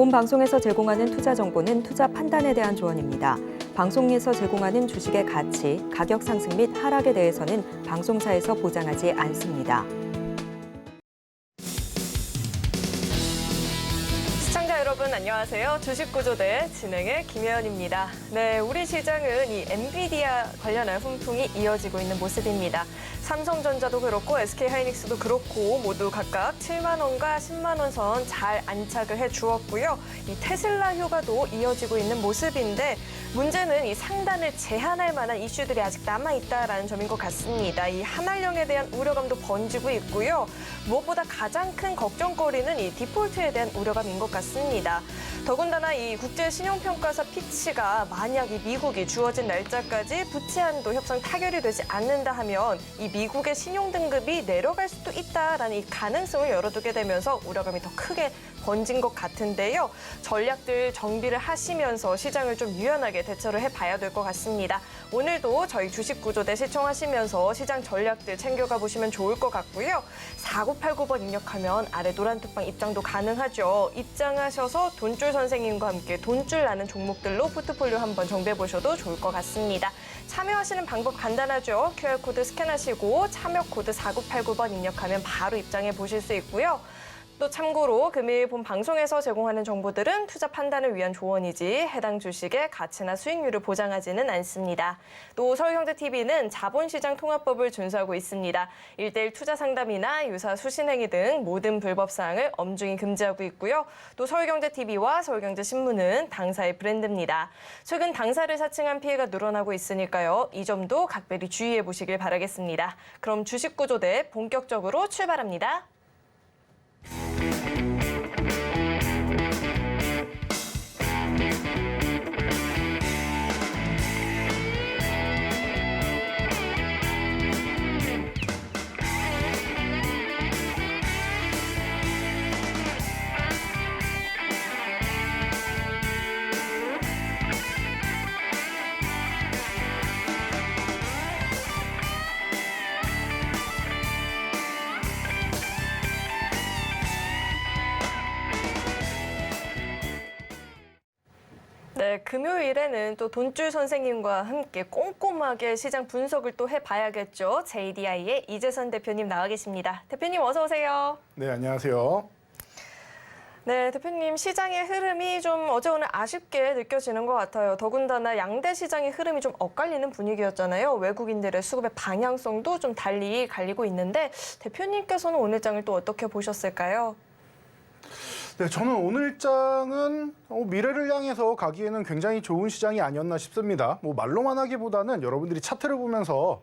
본 방송에서 제공하는 투자 정보는 투자 판단에 대한 조언입니다. 방송에서 제공하는 주식의 가치, 가격 상승 및 하락에 대해서는 방송사에서 보장하지 않습니다. 시청자 여러분 안녕하세요. 주식구조대 진행의 김혜연입니다. 네, 우리 시장은 이 엔비디아 관련한 훈풍이 이어지고 있는 모습입니다. 삼성전자도 그렇고 SK하이닉스도 그렇고 모두 각각 7만 원과 10만 원 선 잘 안착을 해 주었고요. 이 테슬라 휴가도 이어지고 있는 모습인데 문제는 이 상단을 제한할 만한 이슈들이 아직 남아있다라는 점인 것 같습니다. 이 한알령에 대한 우려감도 번지고 있고요. 무엇보다 가장 큰 걱정거리는 이 디폴트에 대한 우려감인 것 같습니다. 더군다나 이 국제신용평가사 피치가 만약 이 미국이 주어진 날짜까지 부채 한도 협상 타결이 되지 않는다 하면 이 미국의 신용 등급이 내려갈 수도 있다라는 이 가능성을 열어두게 되면서 우려감이 더 크게 번진 것 같은데요. 전략들 정비를 하시면서 시장을 좀 유연하게 대처를 해봐야 될 것 같습니다. 오늘도 저희 주식구조대 시청하시면서 시장 전략들 챙겨가 보시면 좋을 것 같고요. 4989번 입력하면 아래 노란 톡방 입장도 가능하죠. 입장하셔서 돈줄 선생님과 함께 돈줄 나는 종목들로 포트폴리오 한번 정비해 보셔도 좋을 것 같습니다. 참여하시는 방법 간단하죠. QR코드 스캔하시고 참여 코드 4989번 입력하면 바로 입장해 보실 수 있고요. 또 참고로 금일 본 방송에서 제공하는 정보들은 투자 판단을 위한 조언이지 해당 주식의 가치나 수익률을 보장하지는 않습니다. 또 서울경제TV는 자본시장 통합법을 준수하고 있습니다. 1:1 투자 상담이나 유사 수신행위 등 모든 불법 사항을 엄중히 금지하고 있고요. 또 서울경제TV와 서울경제신문은 당사의 브랜드입니다. 최근 당사를 사칭한 피해가 늘어나고 있으니까요. 이 점도 각별히 주의해 보시길 바라겠습니다. 그럼 주식구조대 본격적으로 출발합니다. 네, 금요일에는 또 돈줄 선생님과 함께 꼼꼼하게 시장 분석을 또 해봐야겠죠. JDI의 이재선 대표님 나와 계십니다. 대표님 어서 오세요. 네, 안녕하세요. 네, 대표님 시장의 흐름이 좀 어제 오늘 아쉽게 느껴지는 것 같아요. 더군다나 양대 시장의 흐름이 좀 엇갈리는 분위기였잖아요. 외국인들의 수급의 방향성도 좀 달리 갈리고 있는데 대표님께서는 오늘 장을 또 어떻게 보셨을까요? 네, 저는 오늘 장은 미래를 향해서 가기에는 굉장히 좋은 시장이 아니었나 싶습니다. 말로만 하기보다는 여러분들이 차트를 보면서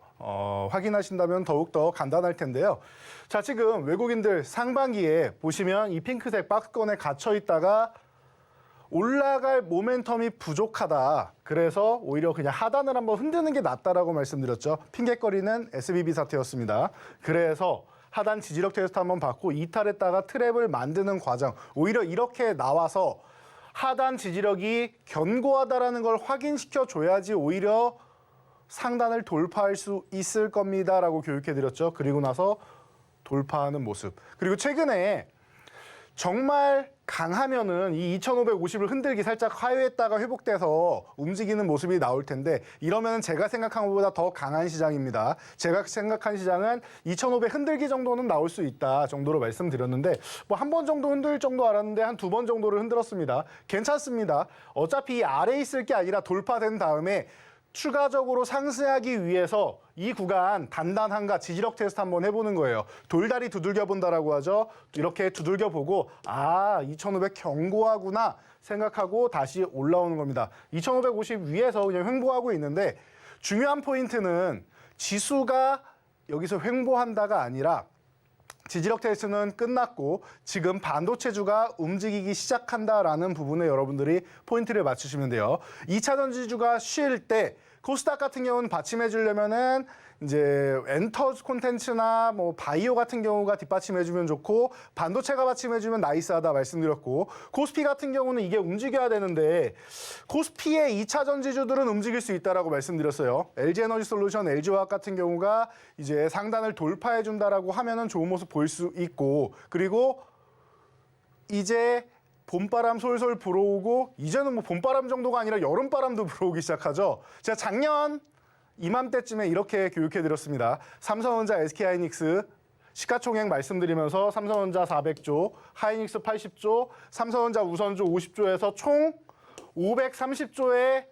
확인하신다면 더욱더 간단할 텐데요. 자, 지금 외국인들 상반기에 보시면 이 핑크색 박스권에 갇혀 있다가 올라갈 모멘텀이 부족하다. 그래서 오히려 그냥 하단을 한번 흔드는 게 낫다라고 말씀드렸죠. 핑계거리는 SBB 사태였습니다. 그래서 하단 지지력 테스트 한번 받고 이탈했다가 트랩을 만드는 과정. 오히려 이렇게 나와서 하단 지지력이 견고하다라는 걸 확인시켜 줘야지 오히려 상단을 돌파할 수 있을 겁니다라고 교육해드렸죠. 그리고 나서 돌파하는 모습. 그리고 최근에 정말 강하면은 이 2550을 흔들기 살짝 하회했다가 회복돼서 움직이는 모습이 나올 텐데 이러면 제가 생각한 것보다 더 강한 시장입니다. 제가 생각한 시장은 2500 흔들기 정도는 나올 수 있다 정도로 말씀드렸는데 한 번 정도 흔들 정도 알았는데 한 2번 정도를 흔들었습니다. 괜찮습니다. 어차피 이 아래에 있을 게 아니라 돌파된 다음에 추가적으로 상승하기 위해서 이 구간 단단한가 지지력 테스트 한번 해보는 거예요. 돌다리 두들겨 본다라고 하죠. 이렇게 두들겨 보고 2500 견고하구나 생각하고 다시 올라오는 겁니다. 2550 위에서 그냥 횡보하고 있는데 중요한 포인트는 지수가 여기서 횡보한다가 아니라 지지력 테스트는 끝났고 지금 반도체주가 움직이기 시작한다라는 부분에 여러분들이 포인트를 맞추시면 돼요. 2차 전지주가 쉴 때 코스닥 같은 경우는 받침해 주려면은 이제 엔터 콘텐츠나 바이오 같은 경우가 뒷받침해 주면 좋고 반도체가 받침해 주면 나이스하다 말씀드렸고 코스피 같은 경우는 이게 움직여야 되는데 코스피의 2차 전지주들은 움직일 수 있다라고 말씀드렸어요. LG에너지솔루션, LG화학 같은 경우가 이제 상단을 돌파해 준다라고 하면은 좋은 모습 보일 수 있고 그리고 이제 봄바람 솔솔 불어오고 이제는 뭐 봄바람 정도가 아니라 여름바람도 불어오기 시작하죠. 제가 작년 이맘때쯤에 이렇게 교육해드렸습니다. 삼성전자, SK하이닉스 시가총액 말씀드리면서 삼성전자 400조, 하이닉스 80조, 삼성전자 우선조 50조에서 총 530조의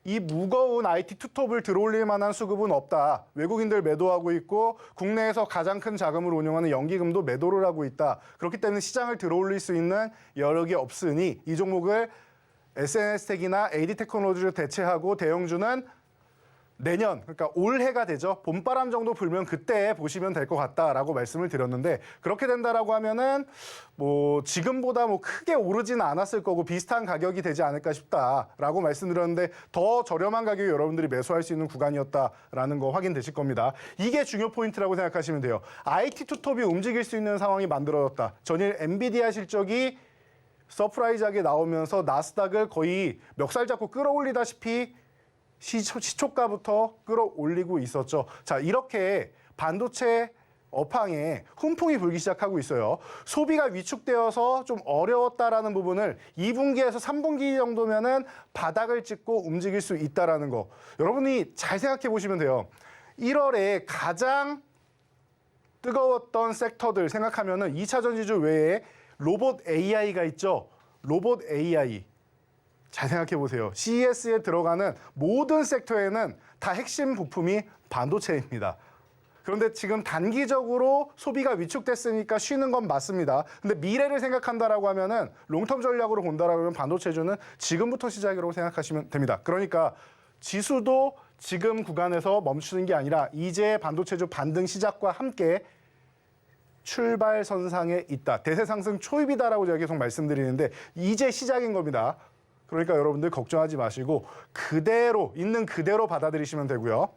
이 무거운 IT 투톱을 들어올릴 만한 수급은 없다. 외국인들 매도하고 있고 국내에서 가장 큰 자금을 운용하는 연기금도 매도를 하고 있다. 그렇기 때문에 시장을 들어올릴 수 있는 여력이 없으니 이 종목을 SNS텍이나 AD테크놀로지를 대체하고 대형주는 내년, 그러니까 올해가 되죠. 봄바람 정도 불면 그때 보시면 될 것 같다라고 말씀을 드렸는데 그렇게 된다라고 하면은 뭐 지금보다 뭐 크게 오르지는 않았을 거고 비슷한 가격이 되지 않을까 싶다라고 말씀드렸는데 더 저렴한 가격에 여러분들이 매수할 수 있는 구간이었다라는 거 확인되실 겁니다. 이게 중요 포인트라고 생각하시면 돼요. IT 투톱이 움직일 수 있는 상황이 만들어졌다. 전일 엔비디아 실적이 서프라이즈하게 나오면서 나스닥을 거의 멱살 잡고 끌어올리다시피 시초가부터 끌어올리고 있었죠. 자, 이렇게 반도체 업황에 훈풍이 불기 시작하고 있어요. 소비가 위축되어서 좀 어려웠다라는 부분을 2분기에서 3분기 정도면은 바닥을 찍고 움직일 수 있다라는 거. 여러분이 잘 생각해 보시면 돼요. 1월에 가장 뜨거웠던 섹터들 생각하면은 2차 전지주 외에 로봇 AI가 있죠. 로봇 AI. 잘 생각해 보세요. CES에 들어가는 모든 섹터에는 다 핵심 부품이 반도체입니다. 그런데 지금 단기적으로 소비가 위축됐으니까 쉬는 건 맞습니다. 근데 미래를 생각한다라고 하면은 롱텀 전략으로 본다라고 하면 반도체주는 지금부터 시작이라고 생각하시면 됩니다. 그러니까 지수도 지금 구간에서 멈추는 게 아니라 이제 반도체주 반등 시작과 함께 출발선상에 있다. 대세 상승 초입이다라고 제가 계속 말씀드리는데 이제 시작인 겁니다. 그러니까 여러분들 걱정하지 마시고 그대로 있는 그대로 받아들이시면 되고요.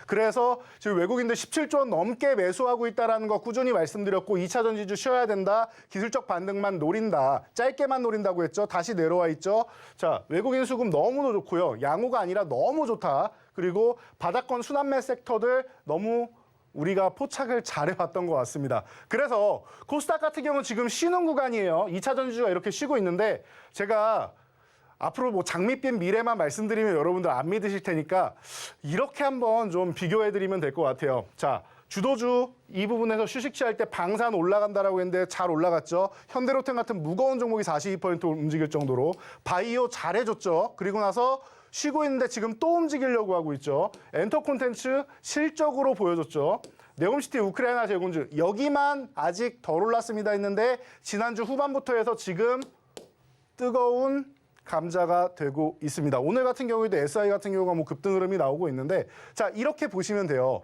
그래서 지금 외국인들 17조 원 넘게 매수하고 있다는 거 꾸준히 말씀드렸고 2차 전지주 쉬어야 된다. 기술적 반등만 노린다. 짧게만 노린다고 했죠. 다시 내려와 있죠. 자, 외국인 수급 너무 좋고요. 양호가 아니라 너무 좋다. 그리고 바닥권 순환매 섹터들 너무 우리가 포착을 잘해봤던 것 같습니다. 그래서 코스닥 같은 경우는 지금 쉬는 구간이에요. 2차 전지주가 이렇게 쉬고 있는데 제가 앞으로 뭐 장밋빛 미래만 말씀드리면 여러분들 안 믿으실 테니까 이렇게 한번 좀 비교해드리면 될 것 같아요. 자, 주도주 이 부분에서 휴식 취할 때 방산 올라간다라고 했는데 잘 올라갔죠. 현대로템 같은 무거운 종목이 42% 움직일 정도로 바이오 잘해줬죠. 그리고 나서 쉬고 있는데 지금 또 움직이려고 하고 있죠. 엔터 콘텐츠 실적으로 보여줬죠. 네옴시티 우크라이나 제공주 여기만 아직 덜 올랐습니다 했는데 지난주 후반부터 해서 지금 뜨거운 감자가 되고 있습니다. 오늘 같은 경우에도 SI 같은 경우가 뭐 급등 흐름이 나오고 있는데 자, 이렇게 보시면 돼요.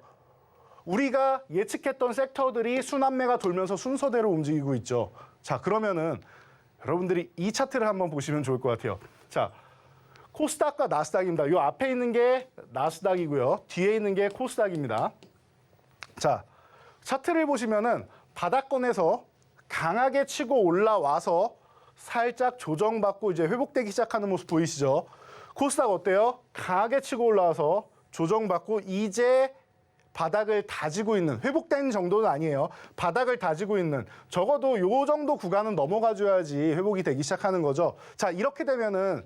우리가 예측했던 섹터들이 순환매가 돌면서 순서대로 움직이고 있죠. 자, 그러면은 여러분들이 이 차트를 한번 보시면 좋을 것 같아요. 자, 코스닥과 나스닥입니다. 이 앞에 있는 게 나스닥이고요. 뒤에 있는 게 코스닥입니다. 자, 차트를 보시면은 바닥권에서 강하게 치고 올라와서 살짝 조정받고 이제 회복되기 시작하는 모습 보이시죠? 코스닥 어때요? 강하게 치고 올라와서 조정받고 이제 바닥을 다지고 있는, 회복된 정도는 아니에요. 바닥을 다지고 있는, 적어도 요 정도 구간은 넘어가줘야지 회복이 되기 시작하는 거죠. 자, 이렇게 되면은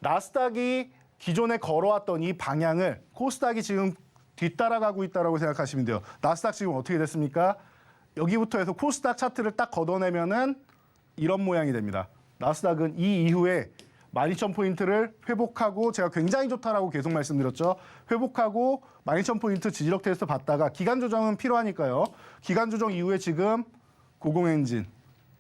나스닥이 기존에 걸어왔던 이 방향을 코스닥이 지금 뒤따라가고 있다고 생각하시면 돼요. 나스닥 지금 어떻게 됐습니까? 여기부터 해서 코스닥 차트를 딱 걷어내면은 이런 모양이 됩니다. 나스닥은 이 이후에 12,000포인트를 회복하고 제가 굉장히 좋다라고 계속 말씀드렸죠. 회복하고 12,000포인트 지지력 테스트 받다가 기간 조정은 필요하니까요. 기간 조정 이후에 지금 고공행진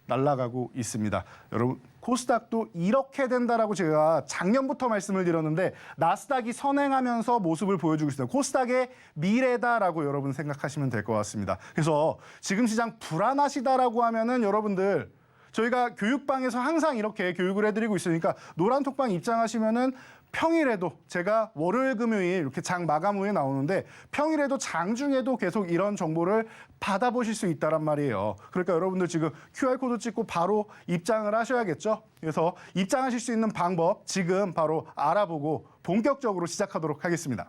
날아가고 있습니다. 여러분 코스닥도 이렇게 된다라고 제가 작년부터 말씀을 드렸는데 나스닥이 선행하면서 모습을 보여주고 있습니다. 코스닥의 미래다라고 여러분 생각하시면 될 것 같습니다. 그래서 지금 시장 불안하시다라고 하면은 여러분들 저희가 교육방에서 항상 이렇게 교육을 해드리고 있으니까 노란톡방 입장하시면은 평일에도 제가 월요일, 금요일 이렇게 장 마감 후에 나오는데 평일에도 장중에도 계속 이런 정보를 받아보실 수 있다란 말이에요. 그러니까 여러분들 지금 QR코드 찍고 바로 입장을 하셔야겠죠. 그래서 입장하실 수 있는 방법 지금 바로 알아보고 본격적으로 시작하도록 하겠습니다.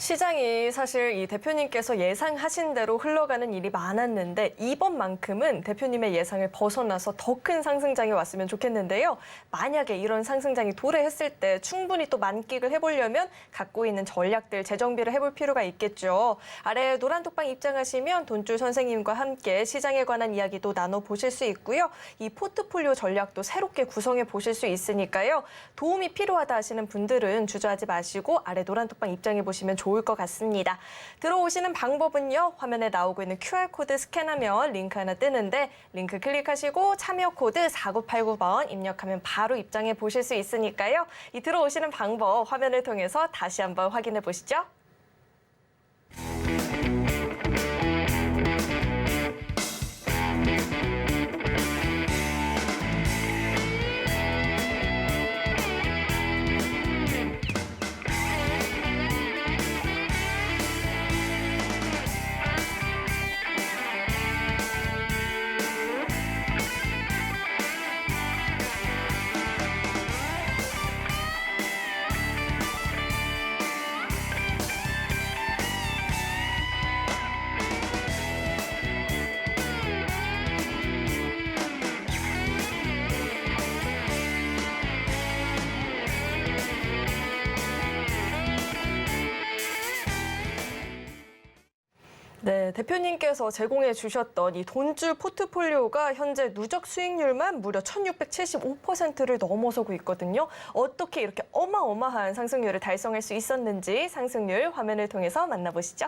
시장이 사실 이 대표님께서 예상하신 대로 흘러가는 일이 많았는데 이번만큼은 대표님의 예상을 벗어나서 더 큰 상승장이 왔으면 좋겠는데요. 만약에 이런 상승장이 도래했을 때 충분히 또 만끽을 해보려면 갖고 있는 전략들 재정비를 해볼 필요가 있겠죠. 아래 노란톡방 입장하시면 돈줄 선생님과 함께 시장에 관한 이야기도 나눠보실 수 있고요. 이 포트폴리오 전략도 새롭게 구성해 보실 수 있으니까요. 도움이 필요하다 하시는 분들은 주저하지 마시고 아래 노란톡방 입장해 보시면 좋을 것 같습니다. 들어오시는 방법은요. 화면에 나오고 있는 QR코드 스캔하면 링크 하나 뜨는데 링크 클릭하시고 참여 코드 4989번 입력하면 바로 입장해 보실 수 있으니까요. 이 들어오시는 방법 화면을 통해서 다시 한번 확인해 보시죠. 네, 대표님께서 제공해 주셨던 이 돈줄 포트폴리오가 현재 누적 수익률만 무려 1675%를 넘어서고 있거든요. 어떻게 이렇게 어마어마한 상승률을 달성할 수 있었는지 상승률 화면을 통해서 만나보시죠.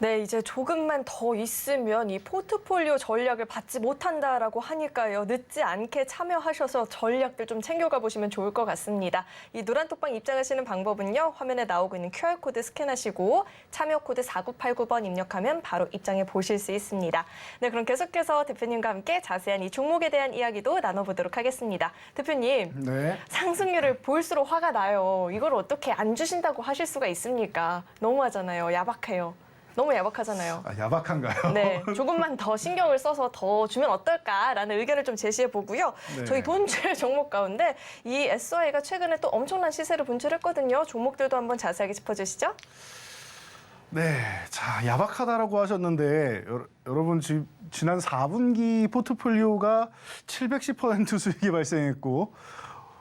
네, 이제 조금만 더 있으면 이 포트폴리오 전략을 받지 못한다라고 하니까요. 늦지 않게 참여하셔서 전략들 좀 챙겨가 보시면 좋을 것 같습니다. 이 노란톡방 입장하시는 방법은요. 화면에 나오고 있는 QR코드 스캔하시고 참여 코드 4989번 입력하면 바로 입장해 보실 수 있습니다. 네, 그럼 계속해서 대표님과 함께 자세한 이 종목에 대한 이야기도 나눠보도록 하겠습니다. 대표님, 네. 상승률을 볼수록 화가 나요. 이걸 어떻게 안 주신다고 하실 수가 있습니까? 너무하잖아요. 야박해요. 너무 야박하잖아요. 아, 야박한가요? 네, 조금만 더 신경을 써서 더 주면 어떨까라는 의견을 좀 제시해 보고요. 네. 저희 돈줄 종목 가운데 이 SI가 최근에 또 엄청난 시세를 분출했거든요. 종목들도 한번 자세하게 짚어주시죠. 네, 자 야박하다라고 하셨는데 여러분 지난 4분기 포트폴리오가 710% 수익이 발생했고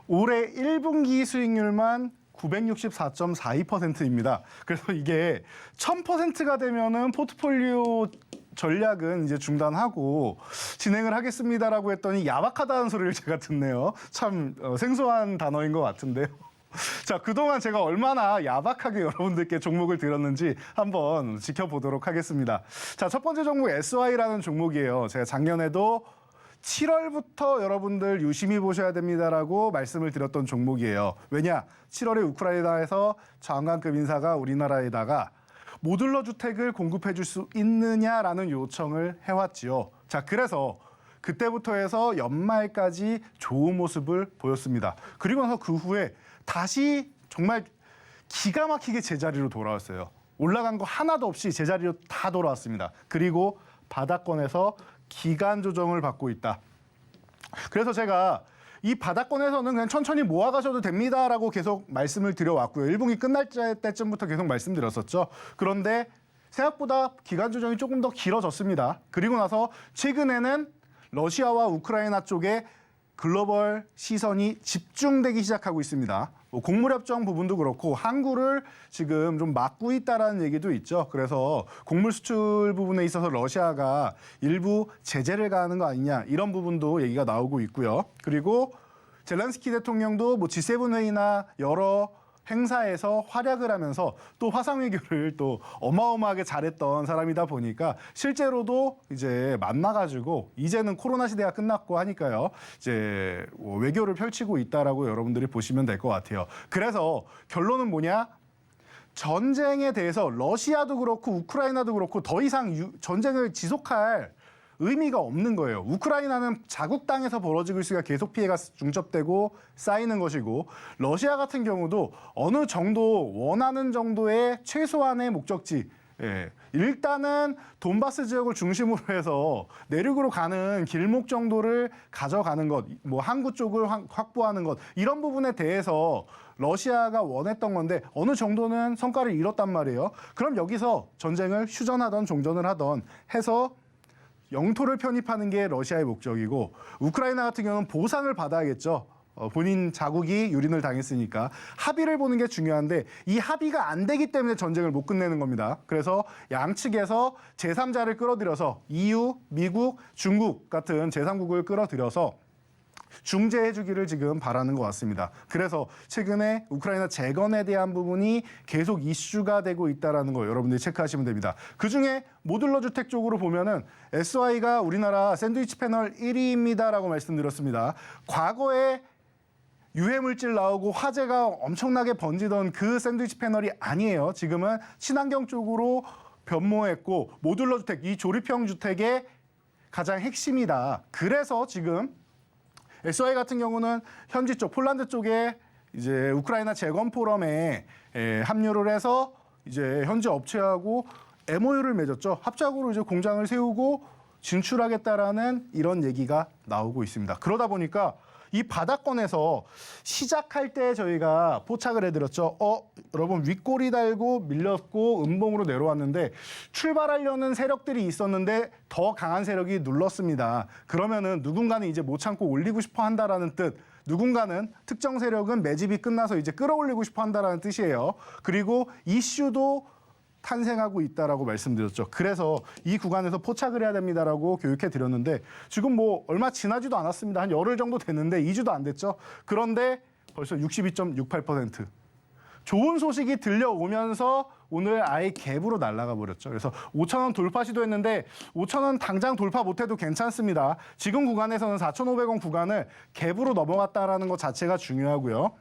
올해 1분기 수익률만 964.42%입니다. 그래서 이게 1000%가 되면은 포트폴리오 전략은 이제 중단하고 진행을 하겠습니다라고 했더니 야박하다는 소리를 제가 듣네요. 참 생소한 단어인 것 같은데요. 자, 그동안 제가 얼마나 야박하게 여러분들께 종목을 드렸는지 한번 지켜보도록 하겠습니다. 자, 첫 번째 종목 SY라는 종목이에요. 제가 작년에도 7월부터 여러분들 유심히 보셔야 됩니다라고 말씀을 드렸던 종목이에요. 왜냐? 7월에 우크라이나에서 장관급 인사가 우리나라에다가 모듈러 주택을 공급해 줄 수 있느냐라는 요청을 해왔지요. 자, 그래서 그때부터 해서 연말까지 좋은 모습을 보였습니다. 그리고 나서 그 후에 다시 정말 기가 막히게 제자리로 돌아왔어요. 올라간 거 하나도 없이 제자리로 다 돌아왔습니다. 그리고 바닥권에서 기간 조정을 받고 있다. 그래서 제가 이 바닥권에서는 그냥 천천히 모아가셔도 됩니다라고 계속 말씀을 드려왔고요. 1분기 끝날 때쯤부터 계속 말씀드렸었죠. 그런데 생각보다 기간 조정이 조금 더 길어졌습니다. 그리고 나서 최근에는 러시아와 우크라이나 쪽에 글로벌 시선이 집중되기 시작하고 있습니다. 곡물협정 부분도 그렇고 항구를 지금 좀 막고 있다라는 얘기도 있죠. 그래서 곡물 수출 부분에 있어서 러시아가 일부 제재를 가하는 거 아니냐 이런 부분도 얘기가 나오고 있고요. 그리고 젤렌스키 대통령도 뭐 G7 회의나 여러 행사에서 활약을 하면서 또 화상 외교를 또 어마어마하게 잘했던 사람이다 보니까 실제로도 이제 만나가지고 이제는 코로나 시대가 끝났고 하니까요. 이제 외교를 펼치고 있다라고 여러분들이 보시면 될 것 같아요. 그래서 결론은 뭐냐? 전쟁에 대해서 러시아도 그렇고 우크라이나도 그렇고 더 이상 전쟁을 지속할 의미가 없는 거예요. 우크라이나는 자국 땅에서 벌어지고 있으니까 계속 피해가 중첩되고 쌓이는 것이고 러시아 같은 경우도 어느 정도 원하는 정도의 최소한의 목적지 일단은 돈바스 지역을 중심으로 해서 내륙으로 가는 길목 정도를 가져가는 것, 뭐 항구 쪽을 확보하는 것 이런 부분에 대해서 러시아가 원했던 건데 어느 정도는 성과를 이뤘단 말이에요. 그럼 여기서 전쟁을 휴전하던 종전을 하던 해서 영토를 편입하는 게 러시아의 목적이고 우크라이나 같은 경우는 보상을 받아야겠죠. 본인 자국이 유린을 당했으니까 합의를 보는 게 중요한데 이 합의가 안 되기 때문에 전쟁을 못 끝내는 겁니다. 그래서 양측에서 제3자를 끌어들여서 EU, 미국, 중국 같은 제3국을 끌어들여서 중재해 주기를 지금 바라는 것 같습니다. 그래서 최근에 우크라이나 재건에 대한 부분이 계속 이슈가 되고 있다는 거 여러분들이 체크하시면 됩니다. 그중에 모듈러 주택 쪽으로 보면은 SY가 우리나라 샌드위치 패널 1위입니다라고 말씀드렸습니다. 과거에 유해물질 나오고 화재가 엄청나게 번지던 그 샌드위치 패널이 아니에요. 지금은 친환경 쪽으로 변모했고 모듈러 주택, 이 조립형 주택의 가장 핵심이다. 그래서 지금 SY 같은 경우는 현지 쪽 폴란드 쪽에 이제 우크라이나 재건 포럼에 합류를 해서 이제 현지 업체하고 MOU를 맺었죠. 합작으로 이제 공장을 세우고 진출하겠다라는 이런 얘기가 나오고 있습니다. 그러다 보니까 이 바닥권에서 시작할 때 저희가 포착을 해드렸죠. 여러분 윗꼬리 달고 밀렸고 음봉으로 내려왔는데 출발하려는 세력들이 있었는데 더 강한 세력이 눌렀습니다. 그러면은 누군가는 이제 못 참고 올리고 싶어 한다라는 뜻. 누군가는 특정 세력은 매집이 끝나서 이제 끌어올리고 싶어 한다라는 뜻이에요. 그리고 이슈도 탄생하고 있다라고 말씀드렸죠. 그래서 이 구간에서 포착을 해야 됩니다라고 교육해 드렸는데 지금 뭐 얼마 지나지도 않았습니다. 한 열흘 정도 됐는데 2주도 안 됐죠. 그런데 벌써 62.68%. 좋은 소식이 들려오면서 오늘 아예 갭으로 날아가 버렸죠. 그래서 5,000원 돌파 시도했는데 5,000원 당장 돌파 못해도 괜찮습니다. 지금 구간에서는 4,500원 구간을 갭으로 넘어갔다라는 것 자체가 중요하고요.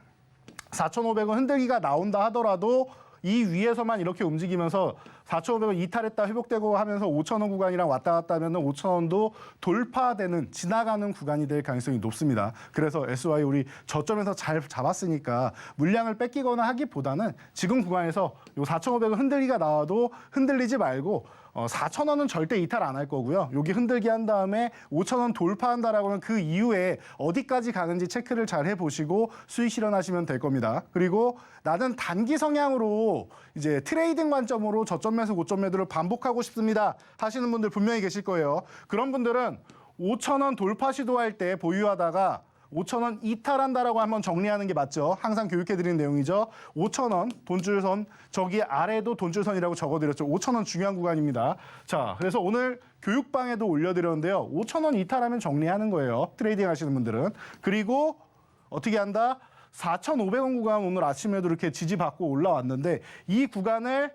4,500원 흔들기가 나온다 하더라도 이 위에서만 이렇게 움직이면서 4,500원 이탈했다 회복되고 하면서 5,000원 구간이랑 왔다 갔다 하면 5,000원도 돌파되는 지나가는 구간이 될 가능성이 높습니다. 그래서 SY 우리 저점에서 잘 잡았으니까 물량을 뺏기거나 하기보다는 지금 구간에서 요 4,500원 흔들기가 나와도 흔들리지 말고 4,000원은 절대 이탈 안 할 거고요. 여기 흔들기 한 다음에 5,000원 돌파한다라고는 그 이후에 어디까지 가는지 체크를 잘 해보시고 수익 실현하시면 될 겁니다. 그리고 나는 단기 성향으로 이제 트레이딩 관점으로 저점 매수, 고점 매도를 반복하고 싶습니다 하시는 분들 분명히 계실 거예요. 그런 분들은 5,000원 돌파 시도할 때 보유하다가 5,000원 이탈한다라고 한번 정리하는 게 맞죠. 항상 교육해드리는 내용이죠. 5,000원 돈줄선, 저기 아래도 돈줄선이라고 적어드렸죠. 5,000원 중요한 구간입니다. 자, 그래서 오늘 교육방에도 올려드렸는데요. 5,000원 이탈하면 정리하는 거예요. 트레이딩 하시는 분들은. 그리고 어떻게 한다? 4,500원 구간 오늘 아침에도 이렇게 지지받고 올라왔는데 이 구간을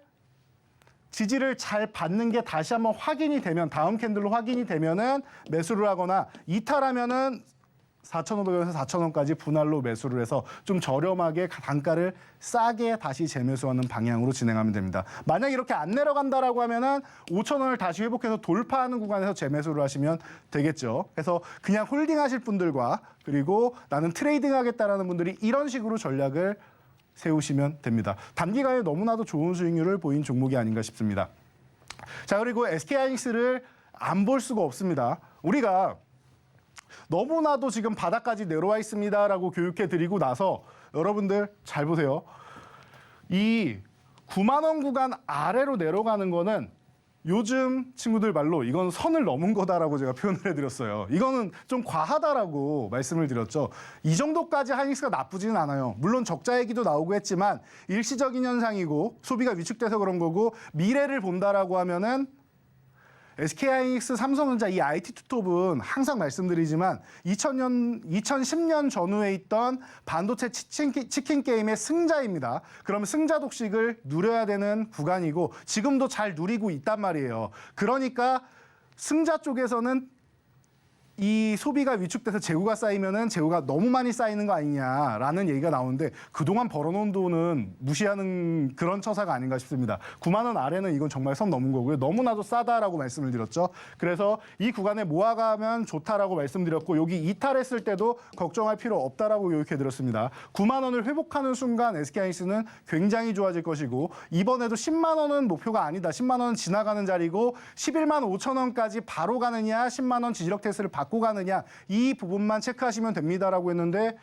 지지를 잘 받는 게 다시 한번 확인이 되면 다음 캔들로 확인이 되면은 매수를 하거나 이탈하면은 4,500원에서 4,000원까지 분할로 매수를 해서 좀 저렴하게 단가를 싸게 다시 재매수하는 방향으로 진행하면 됩니다. 만약 이렇게 안 내려간다라고 하면은 5,000원을 다시 회복해서 돌파하는 구간에서 재매수를 하시면 되겠죠. 그래서 그냥 홀딩하실 분들과 그리고 나는 트레이딩 하겠다라는 분들이 이런 식으로 전략을 세우시면 됩니다. 단기간에 너무나도 좋은 수익률을 보인 종목이 아닌가 싶습니다. 자, 그리고 SK하이닉스를 안 볼 수가 없습니다. 우리가 너무나도 지금 바닥까지 내려와 있습니다라고 교육해 드리고 나서 여러분들 잘 보세요. 이 9만 원 구간 아래로 내려가는 거는 요즘 친구들 말로 이건 선을 넘은 거다라고 제가 표현을 해드렸어요. 이거는 좀 과하다라고 말씀을 드렸죠. 이 정도까지 하이닉스가 나쁘지는 않아요. 물론 적자 얘기도 나오고 했지만 일시적인 현상이고 소비가 위축돼서 그런 거고 미래를 본다라고 하면은 SK하이닉스, 삼성전자 이 IT 투톱은 항상 말씀드리지만 2010년 전후에 있던 반도체 치킨 게임의 승자입니다. 그러면 승자 독식을 누려야 되는 구간이고 지금도 잘 누리고 있단 말이에요. 그러니까 승자 쪽에서는 이 소비가 위축돼서 재고가 쌓이면은 재고가 너무 많이 쌓이는 거 아니냐라는 얘기가 나오는데 그동안 벌어놓은 돈은 무시하는 그런 처사가 아닌가 싶습니다. 9만 원 아래는 이건 정말 선 넘은 거고요. 너무나도 싸다라고 말씀을 드렸죠. 그래서 이 구간에 모아가면 좋다라고 말씀드렸고 여기 이탈했을 때도 걱정할 필요 없다라고 교육해드렸습니다. 9만 원을 회복하는 순간 SK하이닉스는 굉장히 좋아질 것이고 이번에도 10만 원은 목표가 아니다. 10만 원은 지나가는 자리고 11만 5천 원까지 바로 가느냐 10만 원 지지력 테스트를 받고 가느냐 이 부분만 체크하시면 됩니다라고 했는데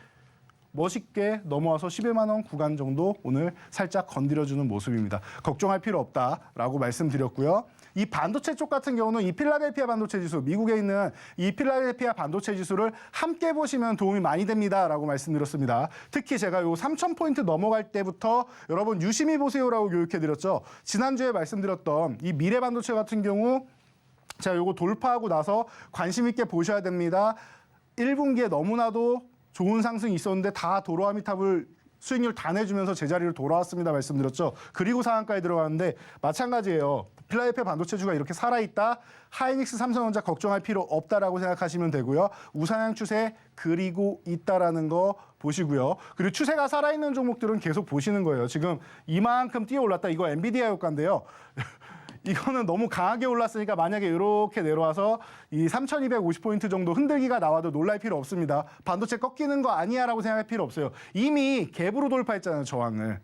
멋있게 넘어와서 11만 원 구간 정도 오늘 살짝 건드려주는 모습입니다. 걱정할 필요 없다라고 말씀드렸고요. 이 반도체 쪽 같은 경우는 이 필라델피아 반도체 지수, 미국에 있는 이 필라델피아 반도체 지수를 함께 보시면 도움이 많이 됩니다라고 말씀드렸습니다. 특히 제가 요 3,000포인트 넘어갈 때부터 여러분 유심히 보세요라고 교육해드렸죠. 지난주에 말씀드렸던 이 미래 반도체 같은 경우 자, 요거 돌파하고 나서 관심 있게 보셔야 됩니다. 1분기에 너무나도 좋은 상승이 있었는데 다 도로아미탑을 수익률 다 내주면서 제자리로 돌아왔습니다. 말씀드렸죠. 그리고 상한가에 들어갔는데 마찬가지예요. 필라델피아 반도체주가 이렇게 살아있다. 하이닉스, 삼성전자 걱정할 필요 없다라고 생각하시면 되고요. 우상향 추세 그리고 있다라는 거 보시고요. 그리고 추세가 살아있는 종목들은 계속 보시는 거예요. 지금 이만큼 뛰어 올랐다. 이거 엔비디아 효과인데요. 이거는 너무 강하게 올랐으니까 만약에 이렇게 내려와서 이 3,250포인트 정도 흔들기가 나와도 놀랄 필요 없습니다. 반도체 꺾이는 거 아니야라고 생각할 필요 없어요. 이미 갭으로 돌파했잖아요, 저항을.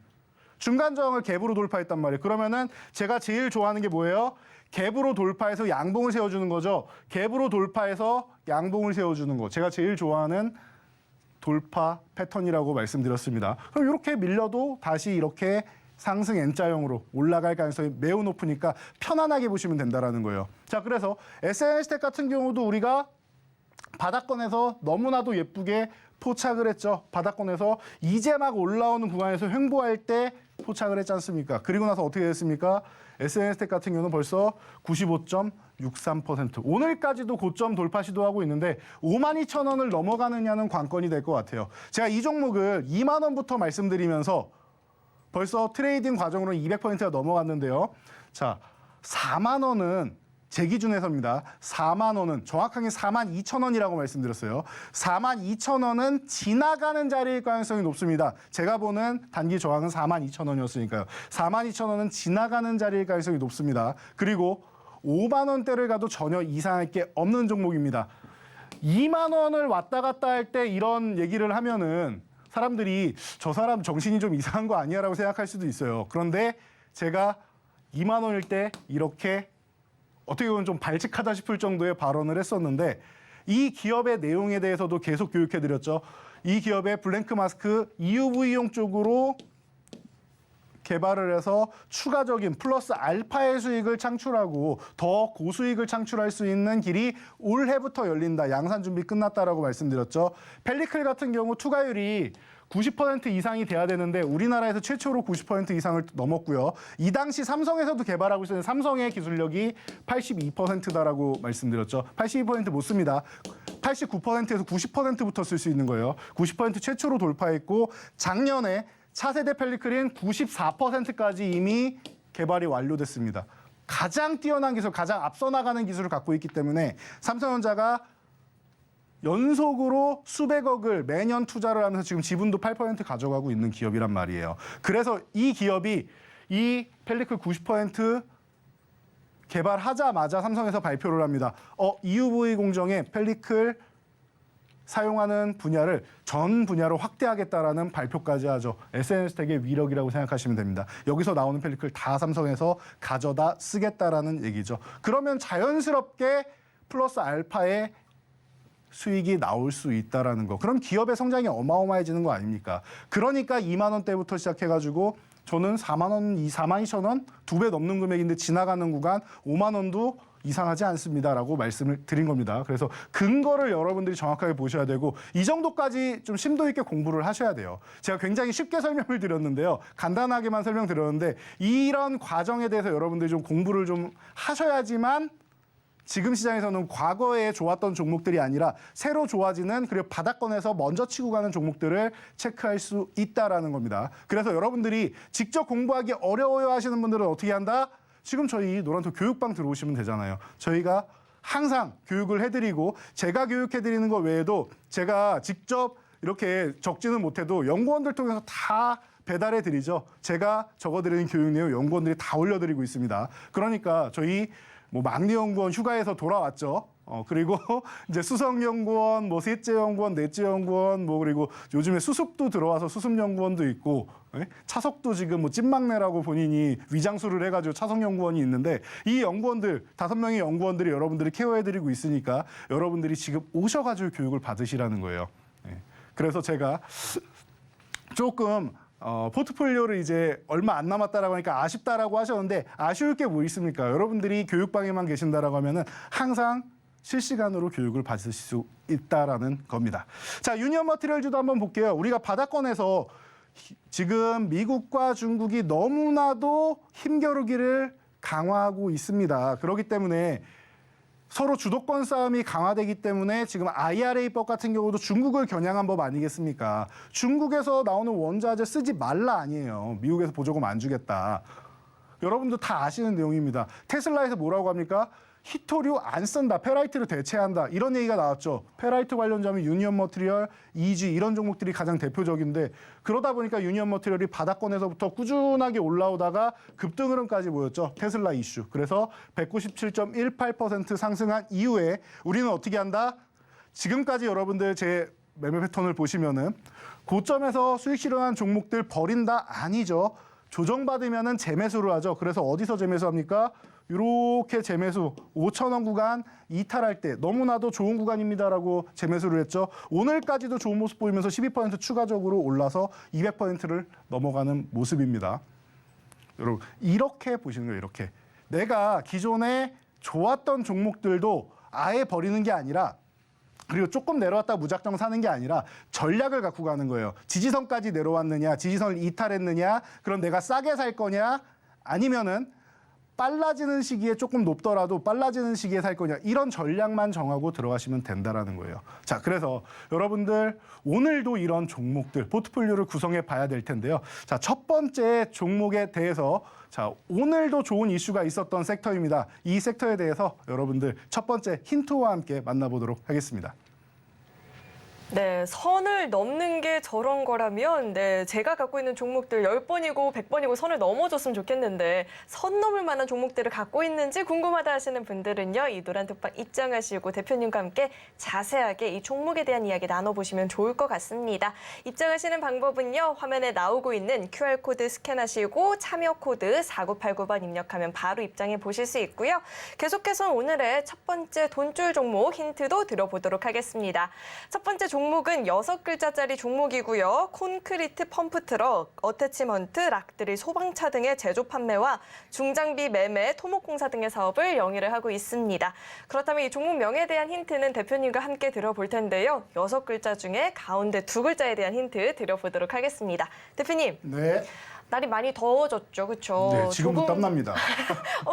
중간 저항을 갭으로 돌파했단 말이에요. 그러면은 제가 제일 좋아하는 게 뭐예요? 갭으로 돌파해서 양봉을 세워주는 거죠. 갭으로 돌파해서 양봉을 세워주는 거. 제가 제일 좋아하는 돌파 패턴이라고 말씀드렸습니다. 그럼 이렇게 밀려도 다시 이렇게 상승 N자형으로 올라갈 가능성이 매우 높으니까 편안하게 보시면 된다는 거예요. 자, 그래서 SNS텍 같은 경우도 우리가 바닥권에서 너무나도 예쁘게 포착을 했죠. 바닥권에서 이제 막 올라오는 구간에서 횡보할 때 포착을 했지 않습니까? 그리고 나서 어떻게 됐습니까? SNS텍 같은 경우는 벌써 95.63%. 오늘까지도 고점 돌파 시도하고 있는데 52,000원을 넘어가느냐는 관건이 될 것 같아요. 제가 이 종목을 2만 원부터 말씀드리면서 벌써 트레이딩 과정으로 200%가 넘어갔는데요. 자, 4만 원은 제 기준에서입니다. 4만 원은 정확하게 42,000원이라고 말씀드렸어요. 42,000원은 지나가는 자리일 가능성이 높습니다. 제가 보는 단기 저항은 42,000원이었으니까요. 42,000원은 지나가는 자리일 가능성이 높습니다. 그리고 5만 원대를 가도 전혀 이상할 게 없는 종목입니다. 2만 원을 왔다 갔다 할 때 이런 얘기를 하면은 사람들이 저 사람 정신이 좀 이상한 거 아니야라고 생각할 수도 있어요. 그런데 제가 2만 원일 때 이렇게 어떻게 보면 좀 발칙하다 싶을 정도의 발언을 했었는데 이 기업의 내용에 대해서도 계속 교육해드렸죠. 이 기업의 블랭크 마스크 EUV용 쪽으로 개발을 해서 추가적인 플러스 알파의 수익을 창출하고 더 고수익을 창출할 수 있는 길이 올해부터 열린다. 양산 준비 끝났다라고 말씀드렸죠. 펠리클 같은 경우 투과율이 90% 이상이 돼야 되는데 우리나라에서 최초로 90% 이상을 넘었고요. 이 당시 삼성에서도 개발하고 있었는데 삼성의 기술력이 82%다라고 말씀드렸죠. 82% 못 씁니다. 89%에서 90%부터 쓸 수 있는 거예요. 90% 최초로 돌파했고 작년에 차세대 펠리클인 94%까지 이미 개발이 완료됐습니다. 가장 뛰어난 기술, 가장 앞서 나가는 기술을 갖고 있기 때문에 삼성전자가 연속으로 수백억을 매년 투자를 하면서 지금 지분도 8% 가져가고 있는 기업이란 말이에요. 그래서 이 기업이 이 펠리클 90% 개발하자마자 삼성에서 발표를 합니다. EUV 공정에 펠리클 사용하는 분야를 전 분야로 확대하겠다라는 발표까지 하죠. SNS텍의 위력이라고 생각하시면 됩니다. 여기서 나오는 펠리클 다 삼성에서 가져다 쓰겠다라는 얘기죠. 그러면 자연스럽게 플러스 알파의 수익이 나올 수 있다라는 거. 그럼 기업의 성장이 어마어마해지는 거 아닙니까? 그러니까 2만 원대부터 시작해가지고 저는 4만 원, 4만 2천 원, 2배 넘는 금액인데 지나가는 구간 5만 원도 이상하지 않습니다라고 말씀을 드린 겁니다. 그래서 근거를 여러분들이 정확하게 보셔야 되고 이 정도까지 좀 심도 있게 공부를 하셔야 돼요. 제가 굉장히 쉽게 설명을 드렸는데요. 간단하게만 설명드렸는데 이런 과정에 대해서 여러분들이 좀 공부를 좀 하셔야지만 지금 시장에서는 과거에 좋았던 종목들이 아니라 새로 좋아지는 그리고 바닥권에서 먼저 치고 가는 종목들을 체크할 수 있다라는 겁니다. 그래서 여러분들이 직접 공부하기 어려워요 하시는 분들은 어떻게 한다? 지금 저희 노란톡 교육방 들어오시면 되잖아요. 저희가 항상 교육을 해드리고 제가 교육해드리는 것 외에도 제가 직접 이렇게 적지는 못해도 연구원들 통해서 다 배달해드리죠. 제가 적어드리는 교육 내용 연구원들이 다 올려드리고 있습니다. 그러니까 저희 막내 연구원 휴가에서 돌아왔죠. 그리고 이제 수석 연구원, 셋째 연구원, 넷째 연구원, 그리고 요즘에 수습도 들어와서 수습 연구원도 있고, 차석도 지금 찐막내라고 본인이 위장술을 해가지고 차석 연구원이 있는데 이 연구원들 5명의 연구원들이 여러분들이 케어해드리고 있으니까 여러분들이 지금 오셔가지고 교육을 받으시라는 거예요. 그래서 제가 조금 포트폴리오를 이제 얼마 안 남았다라고 하니까 아쉽다라고 하셨는데 아쉬울 게 뭐 있습니까? 여러분들이 교육방에만 계신다라고 하면은 항상 실시간으로 교육을 받으실 수 있다라는 겁니다. 자, 유니언 머티리얼즈도 한번 볼게요. 우리가 바닥권에서 지금 미국과 중국이 너무나도 힘겨루기를 강화하고 있습니다. 그렇기 때문에 서로 주도권 싸움이 강화되기 때문에 지금 IRA법 같은 경우도 중국을 겨냥한 법 아니겠습니까? 중국에서 나오는 원자재 쓰지 말라 아니에요. 미국에서 보조금 안 주겠다. 여러분도 다 아시는 내용입니다. 테슬라에서 뭐라고 합니까? 히토류 안 쓴다, 페라이트를 대체한다 이런 얘기가 나왔죠. 페라이트 관련자면 유니언 머티리얼, EG 이런 종목들이 가장 대표적인데 그러다 보니까 유니언 머티리얼이 바닥권에서부터 꾸준하게 올라오다가 급등 흐름까지 보였죠. 테슬라 이슈. 그래서 197.18% 상승한 이후에 우리는 어떻게 한다? 지금까지 여러분들 제 매매 패턴을 보시면은 고점에서 수익 실현한 종목들 버린다? 아니죠. 조정받으면은 재매수를 하죠. 그래서 어디서 재매수합니까? 이렇게 재매수 5,000원 구간 이탈할 때 너무나도 좋은 구간입니다라고 재매수를 했죠. 오늘까지도 좋은 모습 보이면서 12% 추가적으로 올라서 200%를 넘어가는 모습입니다. 여러분 이렇게 보시는 거예요. 이렇게 내가 기존에 좋았던 종목들도 아예 버리는 게 아니라 그리고 조금 내려왔다 무작정 사는 게 아니라 전략을 갖고 가는 거예요. 지지선까지 내려왔느냐, 지지선을 이탈했느냐, 그럼 내가 싸게 살 거냐, 아니면은 빨라지는 시기에 조금 높더라도 빨라지는 시기에 살 거냐 이런 전략만 정하고 들어가시면 된다라는 거예요. 자, 그래서 여러분들 오늘도 이런 종목들 포트폴리오를 구성해 봐야 될 텐데요. 자, 첫 번째 종목에 대해서 자, 오늘도 좋은 이슈가 있었던 섹터입니다. 이 섹터에 대해서 여러분들 첫 번째 힌트와 함께 만나보도록 하겠습니다. 네, 선을 넘는 게 저런 거라면 제가 갖고 있는 종목들 10번이고 100번이고 선을 넘어줬으면 좋겠는데 선 넘을 만한 종목들을 갖고 있는지 궁금하다 하시는 분들은요. 이 노란톡방 입장하시고 대표님과 함께 자세하게 이 종목에 대한 이야기 나눠보시면 좋을 것 같습니다. 입장하시는 방법은요. 화면에 나오고 있는 QR코드 스캔하시고 참여 코드 4989번 입력하면 바로 입장해 보실 수 있고요. 계속해서 오늘의 첫 번째 돈줄 종목 힌트도 드려보도록 하겠습니다. 첫 번째 종목은 6글자짜리 종목이고요. 콘크리트 펌프트럭, 어태치먼트, 락드릴, 소방차 등의 제조 판매와 중장비 매매, 토목공사 등의 사업을 영위를 하고 있습니다. 그렇다면 이 종목명에 대한 힌트는 대표님과 함께 들어볼 텐데요. 6글자 중에 가운데 2글자에 대한 힌트 드려보도록 하겠습니다. 대표님. 네. 날이 많이 더워졌죠, 그렇죠? 네, 지금도 땀납니다.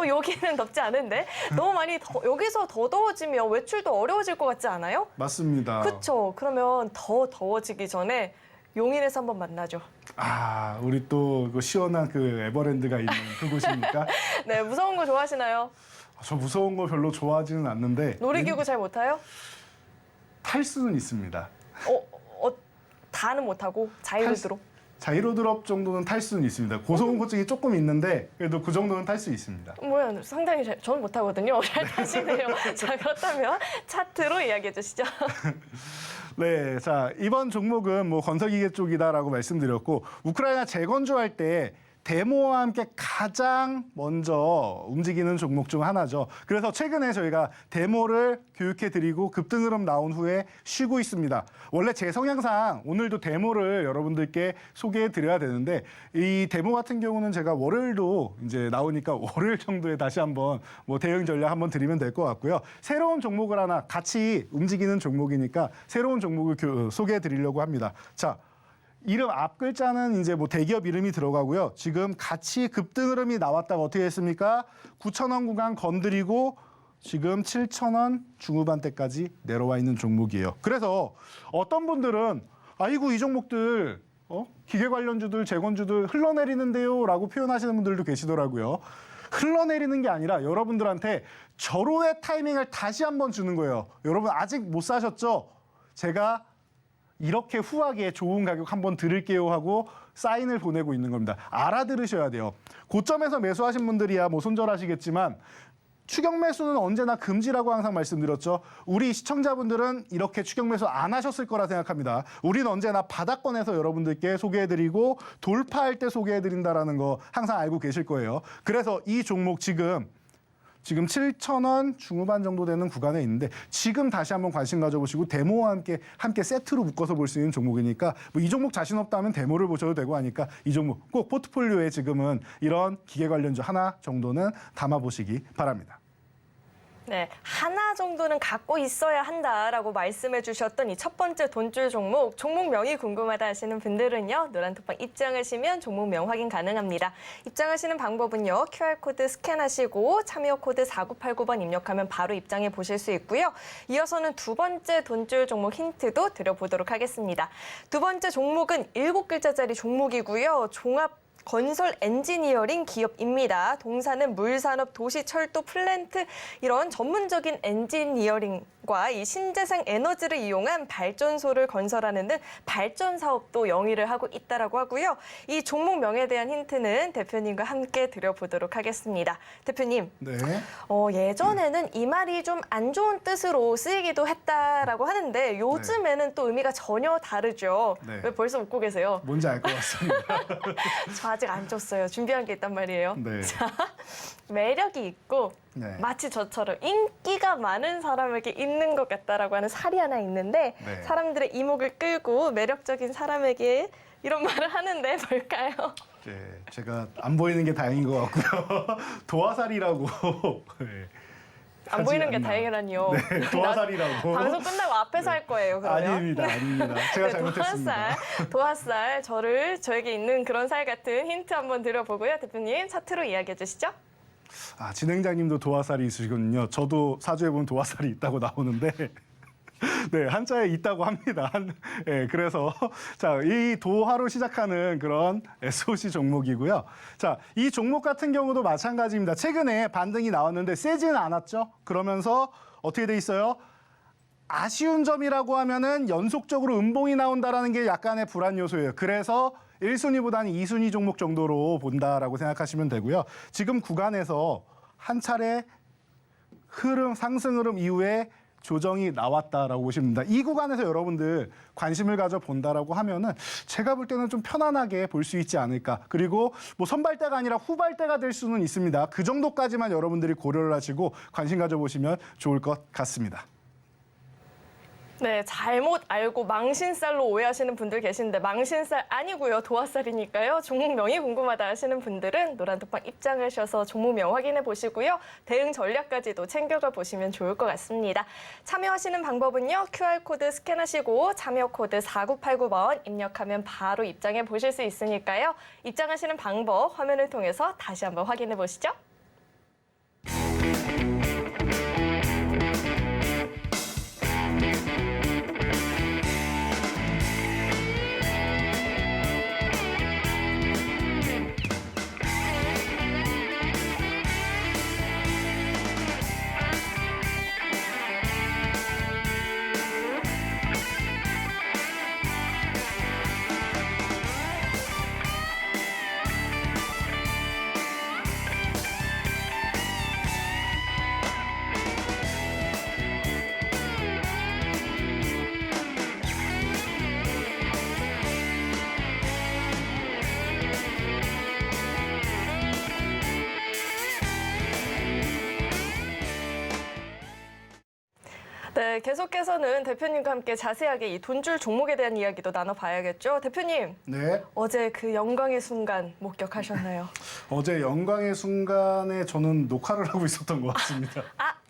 여기는 덥지 않은데 너무 많이 여기서 더 더워지면 외출도 어려워질 것 같지 않아요? 맞습니다. 그렇죠. 그러면 더 더워지기 전에 용인에서 한번 만나죠. 아, 우리 또 그 시원한 그 에버랜드가 있는 그곳입니까? 네, 무서운 거 좋아하시나요? 저 무서운 거 별로 좋아하지는 않는데 놀이기구 잘 못 타요? 탈 수는 있습니다. 다는 못 타고 자이로드로. 자이로드롭 정도는 탈 수는 있습니다. 고소공포증이 조금 있는데 그래도 그 정도는 탈 수 있습니다. 뭐야, 상당히 저는 못 타거든요. 잘 타시네요. 자, 그렇다면 차트로 이야기해 주시죠. 네, 자 이번 종목은 건설기계 쪽이다라고 말씀드렸고 우크라이나 재건조할 때 데모와 함께 가장 먼저 움직이는 종목 중 하나죠. 그래서 최근에 저희가 데모를 교육해드리고 급등 흐름 나온 후에 쉬고 있습니다. 원래 제 성향상 오늘도 데모를 여러분들께 소개해드려야 되는데 이 데모 같은 경우는 제가 월요일도 이제 나오니까 월요일 정도에 다시 한번 뭐 대응 전략 한번 드리면 될 것 같고요. 새로운 종목을 하나 같이 움직이는 종목이니까 새로운 종목을 소개해드리려고 합니다. 자. 이름 앞 글자는 이제 뭐 대기업 이름이 들어가고요. 지금 같이 급등 흐름이 나왔다가 어떻게 됐습니까? 9,000원 구간 건드리고 지금 7,000원 중후반대까지 내려와 있는 종목이에요. 그래서 어떤 분들은 아이고 이 종목들 기계 관련주들, 재건주들 흘러내리는데요 라고 표현하시는 분들도 계시더라고요. 흘러내리는 게 아니라 여러분들한테 절호의 타이밍을 다시 한번 주는 거예요. 여러분 아직 못 사셨죠? 제가 이렇게 후하게 좋은 가격 한번 드릴게요 하고 사인을 보내고 있는 겁니다. 알아들으셔야 돼요. 고점에서 매수하신 분들이야 뭐 손절하시겠지만 추격 매수는 언제나 금지라고 항상 말씀드렸죠. 우리 시청자분들은 이렇게 추격 매수 안 하셨을 거라 생각합니다. 우리는 언제나 바닥권에서 여러분들께 소개해드리고 돌파할 때 소개해드린다는 거 항상 알고 계실 거예요. 그래서 이 종목 지금 7,000원 중후반 정도 되는 구간에 있는데 지금 다시 한번 관심 가져보시고 데모와 함께 세트로 묶어서 볼 수 있는 종목이니까 뭐 이 종목 자신 없다면 데모를 보셔도 되고 하니까 이 종목 꼭 포트폴리오에 지금은 이런 기계 관련주 하나 정도는 담아보시기 바랍니다. 네, 하나 정도는 갖고 있어야 한다라고 말씀해 주셨던 이 첫 번째 돈줄 종목명이 궁금하다 하시는 분들은요. 노란톡방 입장하시면 종목명 확인 가능합니다. 입장하시는 방법은요. QR코드 스캔하시고 참여 코드 4989번 입력하면 바로 입장해 보실 수 있고요. 이어서는 두 번째 돈줄 종목 힌트도 드려보도록 하겠습니다. 두 번째 종목은 7글자짜리 종목이고요. 종합 건설 엔지니어링 기업입니다. 동사는 물산업, 도시, 철도, 플랜트 이런 전문적인 엔지니어링과 이 신재생 에너지를 이용한 발전소를 건설하는 등 발전 사업도 영위를 하고 있다라고 하고요. 이 종목명에 대한 힌트는 대표님과 함께 드려보도록 하겠습니다. 대표님, 네. 예전에는 이 말이 좀 안 좋은 뜻으로 쓰이기도 했다라고 하는데 요즘에는 또 의미가 전혀 다르죠. 네. 왜 벌써 웃고 계세요? 뭔지 알 것 같습니다. 저 아직 안 줬어요. 준비한 게 있단 말이에요. 네. 자, 매력이 있고 네. 마치 저처럼 인기가 많은 사람에게 있는 것 같다라고 하는 살이 하나 있는데 네. 사람들의 이목을 끌고 매력적인 사람에게 이런 말을 하는데 뭘까요? 네, 제가 안 보이는 게 다행인 것 같고요. 도화살이라고. 네. 안 하지 보이는 게 않나. 다행이라니요. 네, 도화살이라고. 방송 끝나고 앞에서 할 거예요, 그러면. 아닙니다. 제가 네, 잘못했습니다. 도화살, 저에게 있는 그런 살 같은 힌트 한번 드려보고요. 대표님, 차트로 이야기해 주시죠. 진행자님도 도화살이 있으시거든요. 저도 사주에 보면 도화살이 있다고 나오는데 네, 한자에 있다고 합니다. 네, 그래서 자, 이 도화로 시작하는 그런 SOC 종목이고요. 자, 이 종목 같은 경우도 마찬가지입니다. 최근에 반등이 나왔는데 세지는 않았죠. 그러면서 어떻게 돼 있어요? 아쉬운 점이라고 하면은 연속적으로 음봉이 나온다라는 게 약간의 불안 요소예요. 그래서 1순위보다는 2순위 종목 정도로 본다라고 생각하시면 되고요. 지금 구간에서 한 차례 상승 흐름 이후에 조정이 나왔다라고 보시면 됩니다. 이 구간에서 여러분들 관심을 가져 본다라고 하면은 제가 볼 때는 좀 편안하게 볼 수 있지 않을까. 그리고 뭐 선발대가 아니라 후발대가 될 수는 있습니다. 그 정도까지만 여러분들이 고려를 하시고 관심 가져 보시면 좋을 것 같습니다. 네, 잘못 알고 망신살로 오해하시는 분들 계신데 망신살 아니고요. 도화살이니까요. 종목명이 궁금하다 하시는 분들은 노란톡방 입장하셔서 종목명 확인해 보시고요. 대응 전략까지도 챙겨가 보시면 좋을 것 같습니다. 참여하시는 방법은요. QR코드 스캔하시고 참여 코드 4989번 입력하면 바로 입장해 보실 수 있으니까요. 입장하시는 방법 화면을 통해서 다시 한번 확인해 보시죠. 네, 계속해서는 대표님과 함께 자세하게 이 돈줄 종목에 대한 이야기도 나눠봐야겠죠. 대표님, 네. 어제 그 영광의 순간 목격하셨나요? 어제 영광의 순간에 저는 녹화를 하고 있었던 것 같습니다.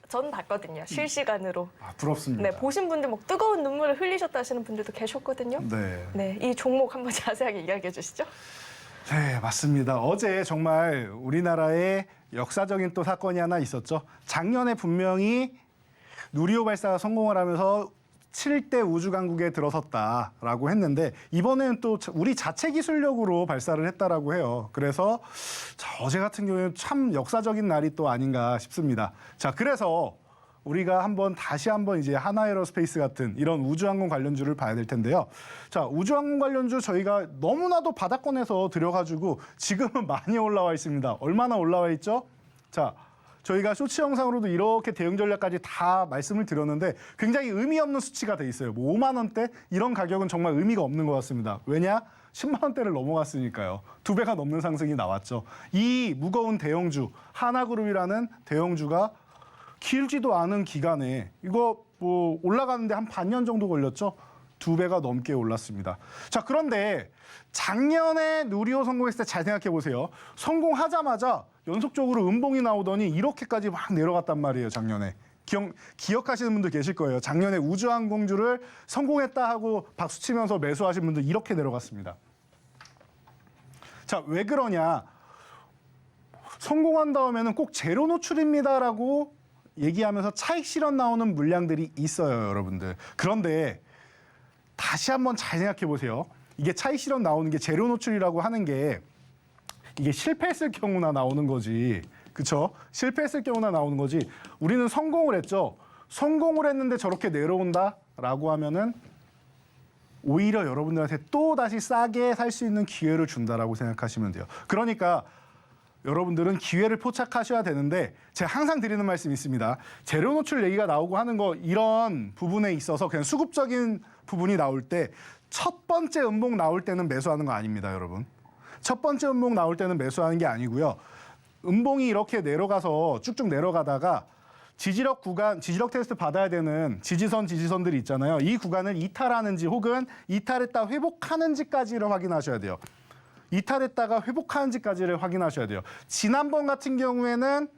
전 봤거든요. 실시간으로. 부럽습니다. 네, 보신 분들 막 뜨거운 눈물을 흘리셨다 하시는 분들도 계셨거든요. 네. 네, 이 종목 한번 자세하게 이야기해 주시죠. 네, 맞습니다. 어제 정말 우리나라에 역사적인 또 사건이 하나 있었죠. 작년에 분명히 누리호 발사가 성공을 하면서 7대 우주강국에 들어섰다라고 했는데 이번에는 또 우리 자체 기술력으로 발사를 했다라고 해요. 그래서 어제 같은 경우에는 참 역사적인 날이 또 아닌가 싶습니다. 자, 그래서 우리가 다시 한번 이제 하나에어로스페이스 같은 이런 우주항공 관련주를 봐야 될 텐데요. 자, 우주항공 관련주 저희가 너무나도 바닥권에서 들여가지고 지금은 많이 올라와 있습니다. 얼마나 올라와 있죠? 자, 저희가 쇼츠 영상으로도 이렇게 대응 전략까지 다 말씀을 드렸는데 굉장히 의미 없는 수치가 돼 있어요. 뭐 5만 원대 이런 가격은 정말 의미가 없는 것 같습니다. 왜냐? 10만 원대를 넘어갔으니까요. 2배가 넘는 상승이 나왔죠. 이 무거운 대형주 하나그룹이라는 대형주가 길지도 않은 기간에 이거 뭐 올라가는데 한 반년 정도 걸렸죠. 2배가 넘게 올랐습니다. 자, 그런데 작년에 누리호 성공했을 때 잘 생각해 보세요. 성공하자마자 연속적으로 음봉이 나오더니 이렇게까지 막 내려갔단 말이에요, 작년에. 기억하시는 분들 계실 거예요. 작년에 우주항공주를 성공했다 하고 박수치면서 매수하신 분들 이렇게 내려갔습니다. 자, 왜 그러냐? 성공한 다음에는 꼭 제로 노출입니다라고 얘기하면서 차익 실현 나오는 물량들이 있어요, 여러분들. 그런데 다시 한번 잘 생각해 보세요. 이게 차익 실현 나오는 게 제로 노출이라고 하는 게 이게 실패했을 경우나 나오는 거지. 그렇죠? 실패했을 경우나 나오는 거지. 우리는 성공을 했죠. 성공을 했는데 저렇게 내려온다라고 하면은 오히려 여러분들한테 또 다시 싸게 살 수 있는 기회를 준다라고 생각하시면 돼요. 그러니까 여러분들은 기회를 포착하셔야 되는데 제가 항상 드리는 말씀이 있습니다. 제로 노출 얘기가 나오고 하는 거 이런 부분에 있어서 그냥 수급적인 부분이 나올 때 첫 번째 음봉 나올 때는 매수하는 거 아닙니다, 여러분. 첫 번째 음봉 나올 때는 매수하는 게 아니고요. 음봉이 이렇게 내려가서 쭉쭉 내려가다가 지지력 구간, 지지력 테스트 받아야 되는 지지선들이 있잖아요. 이 구간을 이탈하는지 혹은 이탈했다 회복하는지까지를 확인하셔야 돼요. 이탈했다가 회복하는지까지를 확인하셔야 돼요. 지난번 같은 경우에는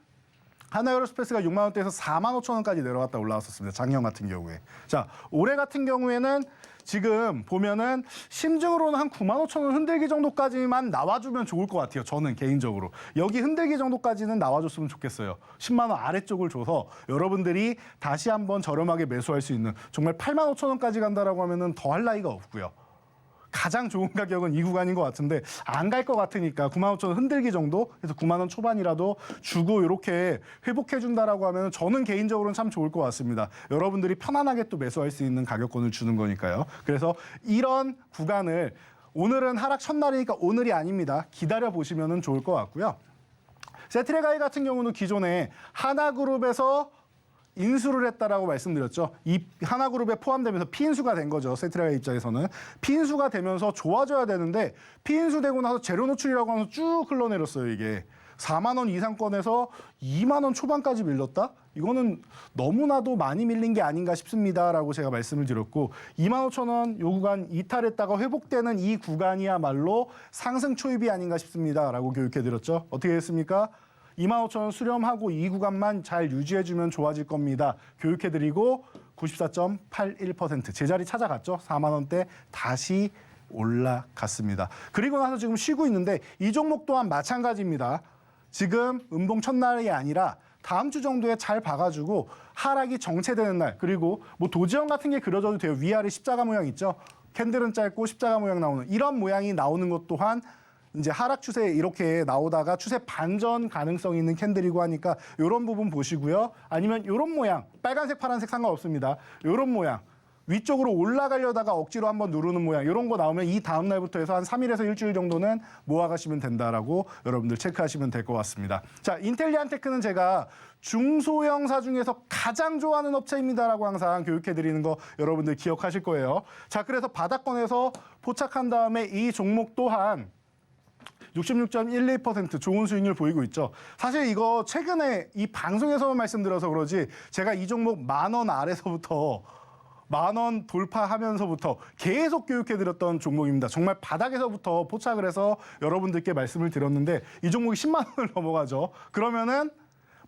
하나에어로스페이스가 6만 원대에서 4만 5천 원까지 내려갔다 올라왔었습니다. 작년 같은 경우에. 자, 올해 같은 경우에는 지금 보면은 심증으로는 한 9만 5천 원 흔들기 정도까지만 나와주면 좋을 것 같아요. 저는 개인적으로. 여기 흔들기 정도까지는 나와줬으면 좋겠어요. 10만 원 아래쪽을 줘서 여러분들이 다시 한번 저렴하게 매수할 수 있는 정말 8만 5천 원까지 간다라고 하면은 더 할 나위가 없고요. 가장 좋은 가격은 이 구간인 것 같은데 안 갈 것 같으니까 9만 5천 원 흔들기 정도 그래서 9만 원 초반이라도 주고 이렇게 회복해 준다라고 하면 저는 개인적으로는 참 좋을 것 같습니다. 여러분들이 편안하게 또 매수할 수 있는 가격권을 주는 거니까요. 그래서 이런 구간을 오늘은 하락 첫날이니까 오늘이 아닙니다. 기다려 보시면 좋을 것 같고요. 세트레가이 같은 경우는 기존에 하나그룹에서 인수를 했다라고 말씀드렸죠. 이 하나그룹에 포함되면서 피인수가 된 거죠. 세트레가이 입장에서는. 피인수가 되면서 좋아져야 되는데 피인수 되고 나서 제로 노출이라고 하면서 쭉 흘러내렸어요. 이게. 4만 원 이상권에서 2만 원 초반까지 밀렸다? 이거는 너무나도 많이 밀린 게 아닌가 싶습니다라고 제가 말씀을 드렸고 2만 5천 원 요 구간 이탈했다가 회복되는 이 구간이야말로 상승 초입이 아닌가 싶습니다라고 교육해드렸죠. 어떻게 됐습니까? 2만 5천 원 수렴하고 이 구간만 잘 유지해주면 좋아질 겁니다. 교육해드리고 94.81% 제자리 찾아갔죠. 4만 원대 다시 올라갔습니다. 그리고 나서 지금 쉬고 있는데 이 종목 또한 마찬가지입니다. 지금 음봉 첫날이 아니라 다음 주 정도에 잘 봐가지고 하락이 정체되는 날 그리고 뭐 도지형 같은 게 그려져도 돼요. 위아래 십자가 모양 있죠. 캔들은 짧고 십자가 모양 나오는 이런 모양이 나오는 것 또한 이제 하락 추세 이렇게 나오다가 추세 반전 가능성이 있는 캔들이고 하니까 이런 부분 보시고요. 아니면 이런 모양, 빨간색, 파란색 상관없습니다. 이런 모양, 위쪽으로 올라가려다가 억지로 한번 누르는 모양 이런 거 나오면 이 다음 날부터 해서 한 3일에서 일주일 정도는 모아가시면 된다라고 여러분들 체크하시면 될 것 같습니다. 자, 인텔리안테크는 제가 중소형사 중에서 가장 좋아하는 업체입니다라고 항상 교육해드리는 거 여러분들 기억하실 거예요. 자, 그래서 바닥권에서 포착한 다음에 이 종목 또한 66.12% 좋은 수익률 보이고 있죠. 사실 이거 최근에 이 방송에서만 말씀드려서 그러지 제가 이 종목 10,000원 아래서부터 10,000원 돌파하면서부터 계속 교육해드렸던 종목입니다. 정말 바닥에서부터 포착을 해서 여러분들께 말씀을 드렸는데 이 종목이 10만 원을 넘어가죠. 그러면은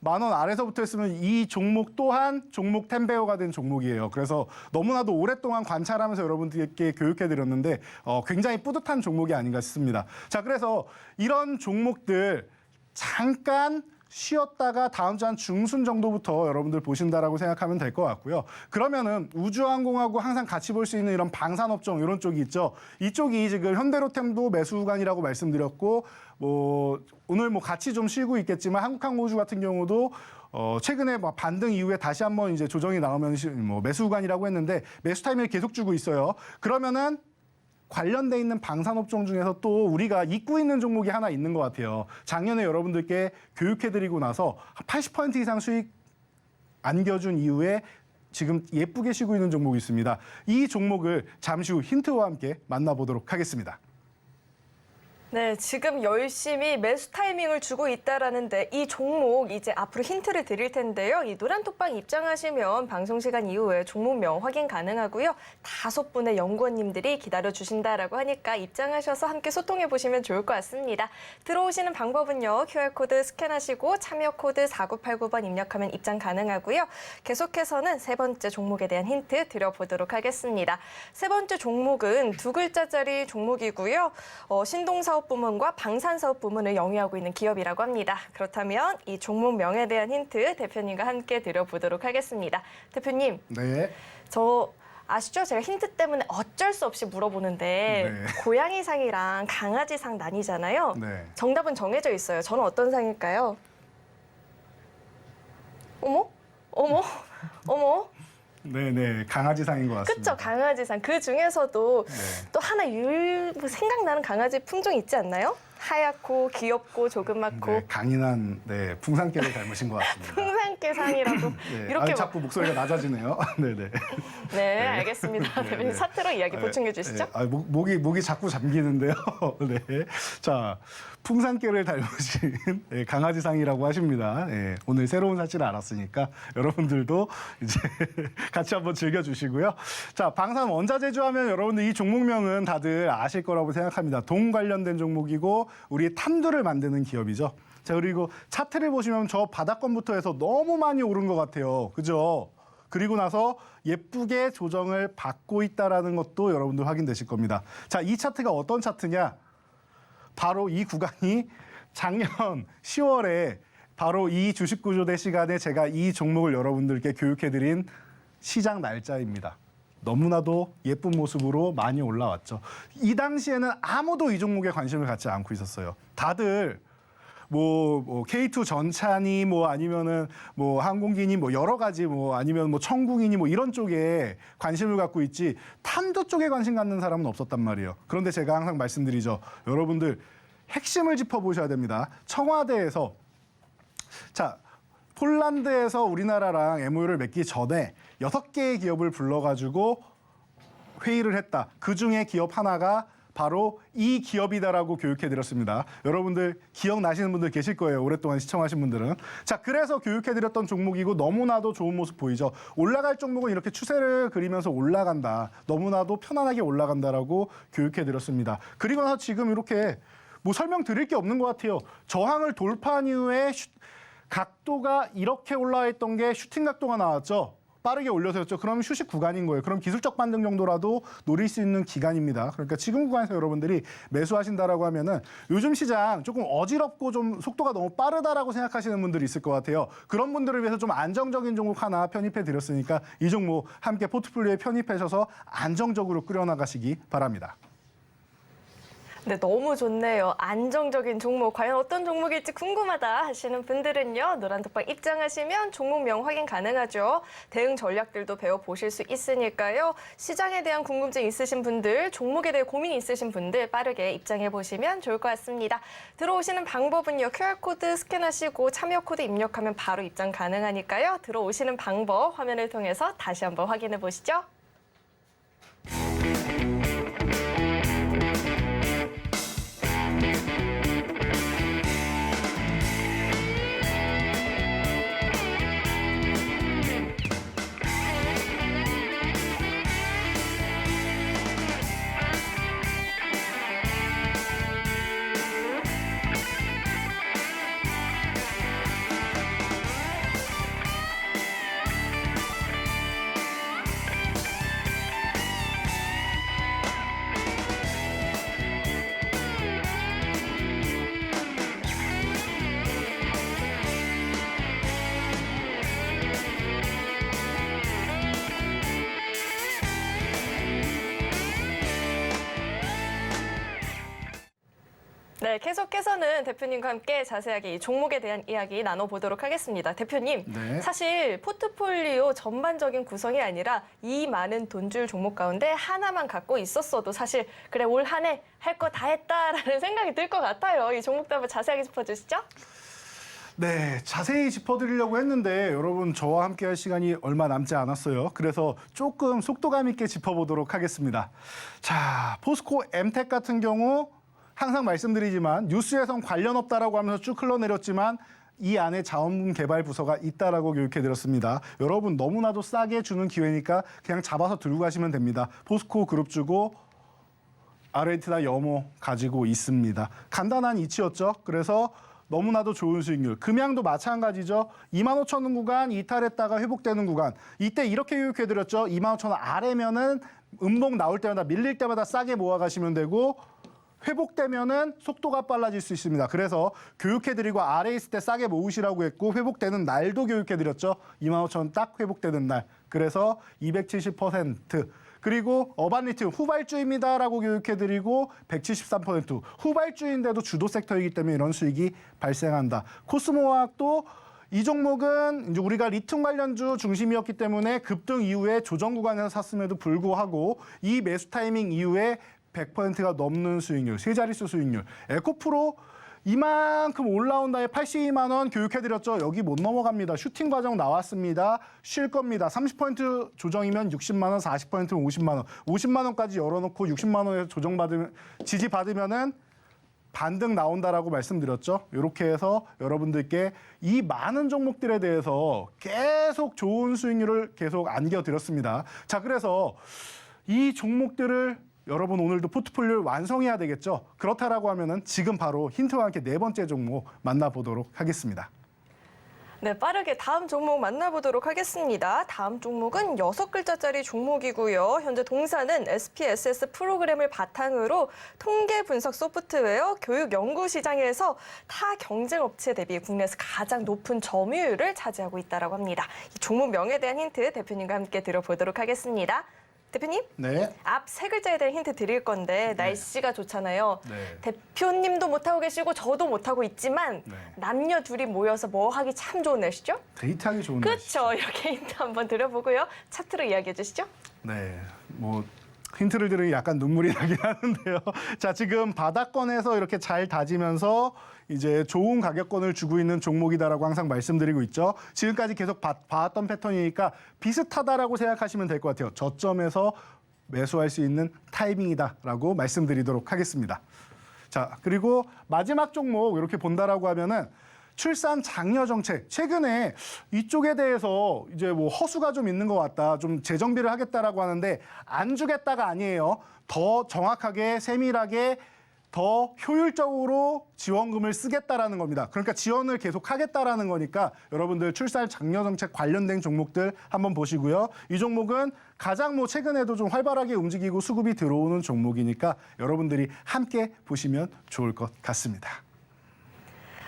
10,000원 아래서부터 했으면 이 종목 또한 종목 10배어가 된 종목이에요. 그래서 너무나도 오랫동안 관찰하면서 여러분들께 교육해드렸는데 굉장히 뿌듯한 종목이 아닌가 싶습니다. 자, 그래서 이런 종목들 잠깐 쉬었다가 다음 주 한 중순 정도부터 여러분들 보신다라고 생각하면 될 것 같고요. 그러면은 우주항공하고 항상 같이 볼 수 있는 이런 방산업종 이런 쪽이 있죠. 이쪽이 지금 현대로템도 매수 구간이라고 말씀드렸고 오늘 같이 좀 쉬고 있겠지만 한국항공우주 같은 경우도 최근에 반등 이후에 다시 한번 이제 조정이 나오면 매수 구간이라고 했는데 매수 타이밍을 계속 주고 있어요. 그러면은 관련돼 있는 방산업종 중에서 또 우리가 잊고 있는 종목이 하나 있는 것 같아요. 작년에 여러분들께 교육해드리고 나서 80% 이상 수익 안겨준 이후에 지금 예쁘게 쉬고 있는 종목이 있습니다. 이 종목을 잠시 후 힌트와 함께 만나보도록 하겠습니다. 네, 지금 열심히 매수 타이밍을 주고 있다라는데 이 종목 이제 앞으로 힌트를 드릴 텐데요. 이 노란톡방 입장하시면 방송 시간 이후에 종목명 확인 가능하고요. 5분의 연구원님들이 기다려 주신다라고 하니까 입장하셔서 함께 소통해 보시면 좋을 것 같습니다. 들어오시는 방법은요. QR코드 스캔하시고 참여 코드 4989번 입력하면 입장 가능하고요. 계속해서는 세 번째 종목에 대한 힌트 드려보도록 하겠습니다. 세 번째 종목은 2글자짜리 종목이고요. 신동사업 부문과 방산사업 부문을 영위하고 있는 기업이라고 합니다. 그렇다면 이 종목명에 대한 힌트 대표님과 함께 드려보도록 하겠습니다. 대표님, 네. 저 아시죠? 제가 힌트 때문에 어쩔 수 없이 물어보는데 네. 고양이상이랑 강아지상 나뉘잖아요. 네. 정답은 정해져 있어요. 저는 어떤 상일까요? 어머? 어머? 어머? 네네, 강아지상인 것 같습니다. 그쵸, 강아지상. 그 중에서도 네. 또 하나 생각나는 강아지 품종 있지 않나요? 하얗고 귀엽고 조그맣고 네, 강인한 풍산개를 닮으신 것 같습니다. 풍산개상이라고 네. 이렇게 자꾸 목소리가 낮아지네요. 네네. 네, 알겠습니다. 네, 대표님 네. 사태로 이야기 보충해 주시죠. 목이 자꾸 잠기는데요. 네. 자, 풍산개를 닮으신 강아지상이라고 하십니다. 네, 오늘 새로운 사실을 알았으니까 여러분들도 이제 같이 한번 즐겨주시고요. 자, 방산 원자재주 하면 여러분들 이 종목명은 다들 아실 거라고 생각합니다. 동 관련된 종목이고 우리 탄두를 만드는 기업이죠. 자, 그리고 차트를 보시면 저 바닥권부터 해서 너무 많이 오른 것 같아요. 그죠? 그리고 나서 예쁘게 조정을 받고 있다는 것도 여러분들 확인되실 겁니다. 자, 이 차트가 어떤 차트냐? 바로 이 구간이 작년 10월에 바로 이 주식구조대 시간에 제가 이 종목을 여러분들께 교육해드린 시작 날짜입니다. 너무나도 예쁜 모습으로 많이 올라왔죠. 이 당시에는 아무도 이 종목에 관심을 갖지 않고 있었어요. 다들 K2 전차니 아니면은 항공기니 여러 가지 아니면 청국이니 이런 쪽에 관심을 갖고 있지 탄도 쪽에 관심 갖는 사람은 없었단 말이에요. 그런데 제가 항상 말씀드리죠. 여러분들 핵심을 짚어보셔야 됩니다. 청와대에서 폴란드에서 우리나라랑 MOU를 맺기 전에 6개의 기업을 불러가지고 회의를 했다. 그중에 기업 하나가 바로 이 기업이다라고 교육해드렸습니다. 여러분들 기억나시는 분들 계실 거예요. 오랫동안 시청하신 분들은. 자, 그래서 교육해드렸던 종목이고 너무나도 좋은 모습 보이죠. 올라갈 종목은 이렇게 추세를 그리면서 올라간다. 너무나도 편안하게 올라간다라고 교육해드렸습니다. 그리고 나서 지금 이렇게 설명드릴 게 없는 것 같아요. 저항을 돌파한 이후에 각도가 이렇게 올라와 있던 게 슈팅 각도가 나왔죠. 빠르게 올려서였죠. 그럼 휴식 구간인 거예요. 그럼 기술적 반등 정도라도 노릴 수 있는 기간입니다. 그러니까 지금 구간에서 여러분들이 매수하신다라고 하면은 요즘 시장 조금 어지럽고 좀 속도가 너무 빠르다라고 생각하시는 분들이 있을 것 같아요. 그런 분들을 위해서 좀 안정적인 종목 하나 편입해 드렸으니까 이 종목 함께 포트폴리오에 편입하셔서 안정적으로 끌어나가시기 바랍니다. 네, 너무 좋네요. 안정적인 종목, 과연 어떤 종목일지 궁금하다 하시는 분들은요. 노란톡방 입장하시면 종목명 확인 가능하죠. 대응 전략들도 배워보실 수 있으니까요. 시장에 대한 궁금증 있으신 분들, 종목에 대해 고민이 있으신 분들 빠르게 입장해보시면 좋을 것 같습니다. 들어오시는 방법은요. QR코드 스캔하시고 참여코드 입력하면 바로 입장 가능하니까요. 들어오시는 방법 화면을 통해서 다시 한번 확인해 보시죠. 네, 계속해서는 대표님과 함께 자세하게 이 종목에 대한 이야기 나눠보도록 하겠습니다. 대표님, 네. 사실 포트폴리오 전반적인 구성이 아니라 이 많은 돈줄 종목 가운데 하나만 갖고 있었어도 사실 그래 올 한 해 할 거 다 했다라는 생각이 들 것 같아요. 이 종목도 한번 자세하게 짚어주시죠. 네, 자세히 짚어드리려고 했는데 여러분 저와 함께 할 시간이 얼마 남지 않았어요. 그래서 조금 속도감 있게 짚어보도록 하겠습니다. 자, 포스코 엠텍 같은 경우 항상 말씀드리지만 뉴스에선 관련 없다라고 하면서 쭉 흘러내렸지만 이 안에 자원분 개발 부서가 있다라고 교육해드렸습니다. 여러분 너무나도 싸게 주는 기회니까 그냥 잡아서 들고 가시면 됩니다. 포스코 그룹 주고 아르헨티나 염호 가지고 있습니다. 간단한 이치였죠. 그래서 너무나도 좋은 수익률. 금양도 마찬가지죠. 25,000원 구간 이탈했다가 회복되는 구간. 이때 이렇게 교육해드렸죠. 25,000원 아래면은 음봉 나올 때마다 밀릴 때마다 싸게 모아가시면 되고 회복되면은 속도가 빨라질 수 있습니다. 그래서 교육해드리고 아래 있을 때 싸게 모으시라고 했고 회복되는 날도 교육해드렸죠. 25,000원 딱 회복되는 날. 그래서 270%. 그리고 어반리튬 후발주입니다라고 교육해드리고 173%. 후발주인데도 주도 섹터이기 때문에 이런 수익이 발생한다. 코스모화학도 이 종목은 이제 우리가 리튬 관련주 중심이었기 때문에 급등 이후에 조정 구간에서 샀음에도 불구하고 이 매수 타이밍 이후에 100%가 넘는 수익률, 세 자릿수 수익률. 에코프로 이만큼 올라온 다음에 82만 원 교육해드렸죠. 여기 못 넘어갑니다. 슈팅 과정 나왔습니다. 쉴 겁니다. 30% 조정이면 60만 원, 40%면 50만 원. 50만 원까지 열어놓고 60만 원에서 조정받으면 지지받으면은 반등 나온다라고 말씀드렸죠. 이렇게 해서 여러분들께 이 많은 종목들에 대해서 계속 좋은 수익률을 계속 안겨드렸습니다. 자, 그래서 이 종목들을 여러분 오늘도 포트폴리오를 완성해야 되겠죠. 그렇다라고 하면은 지금 바로 힌트와 함께 네 번째 종목 만나보도록 하겠습니다. 네, 빠르게 다음 종목 만나보도록 하겠습니다. 다음 종목은 6글자짜리 종목이고요. 현재 동사는 SPSS 프로그램을 바탕으로 통계 분석 소프트웨어 교육 연구 시장에서 타 경쟁 업체 대비 국내에서 가장 높은 점유율을 차지하고 있다고 합니다. 이 종목 명에 대한 힌트 대표님과 함께 들어보도록 하겠습니다. 대표님, 네. 앞 세 글자에 대한 힌트 드릴 건데 날씨가 좋잖아요. 네. 대표님도 못하고 계시고 저도 못하고 있지만 네. 남녀 둘이 모여서 뭐 하기 참 좋은 날씨죠? 데이트하기 좋은 날씨. 그렇죠. 이렇게 힌트 한번 드려보고요. 차트로 이야기해 주시죠. 네, 뭐 힌트를 들으니 약간 눈물이 나긴 하는데요. 자, 지금 바닥권에서 이렇게 잘 다지면서 이제 좋은 가격권을 주고 있는 종목이다라고 항상 말씀드리고 있죠. 지금까지 계속 봐왔던 패턴이니까 비슷하다라고 생각하시면 될 것 같아요. 저점에서 매수할 수 있는 타이밍이다라고 말씀드리도록 하겠습니다. 자, 그리고 마지막 종목 이렇게 본다라고 하면은 출산 장려 정책. 최근에 이쪽에 대해서 이제 뭐 허수가 좀 있는 것 같다. 좀 재정비를 하겠다라고 하는데 안 주겠다가 아니에요. 더 정확하게 세밀하게 더 효율적으로 지원금을 쓰겠다라는 겁니다. 그러니까 지원을 계속 하겠다라는 거니까 여러분들 출산 장려 정책 관련된 종목들 한번 보시고요. 이 종목은 가장 뭐 최근에도 좀 활발하게 움직이고 수급이 들어오는 종목이니까 여러분들이 함께 보시면 좋을 것 같습니다.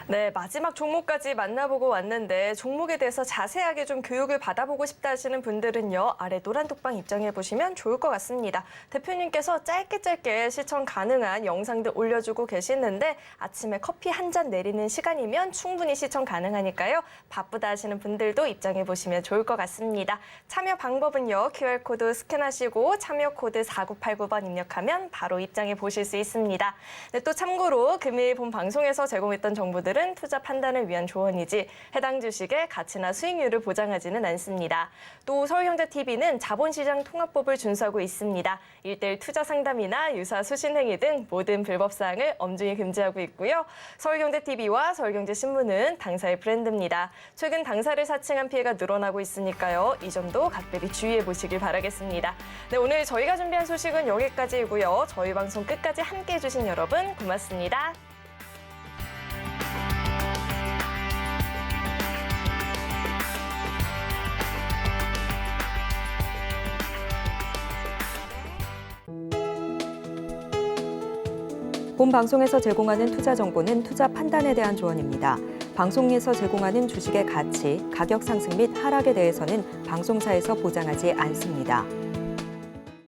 네, 마지막 종목까지 만나보고 왔는데 종목에 대해서 자세하게 좀 교육을 받아보고 싶다 하시는 분들은요. 아래 노란 톡방 입장해 보시면 좋을 것 같습니다. 대표님께서 짧게 시청 가능한 영상들 올려주고 계시는데 아침에 커피 한 잔 내리는 시간이면 충분히 시청 가능하니까요. 바쁘다 하시는 분들도 입장해 보시면 좋을 것 같습니다. 참여 방법은요. QR코드 스캔하시고 참여 코드 4989번 입력하면 바로 입장해 보실 수 있습니다. 네, 또 참고로 금일 본 방송에서 제공했던 정보들은 투자 판단을 위한 조언이지 해당 주식의 가치나 수익률을 보장하지는 않습니다. 또 서울경제TV는 자본시장 통합법을 준수하고 있습니다. 1:1 투자 상담이나 유사 수신 행위 등 모든 불법 사항을 엄중히 금지하고 있고요. 서울경제TV와 서울경제신문은 당사의 브랜드입니다. 최근 당사를 사칭한 피해가 늘어나고 있으니까요. 이 점도 각별히 주의해 보시길 바라겠습니다. 네, 오늘 저희가 준비한 소식은 여기까지이고요. 저희 방송 끝까지 함께해 주신 여러분 고맙습니다. 본 방송에서 제공하는 투자 정보는 투자 판단에 대한 조언입니다. 방송에서 제공하는 주식의 가치, 가격 상승 및 하락에 대해서는 방송사에서 보장하지 않습니다.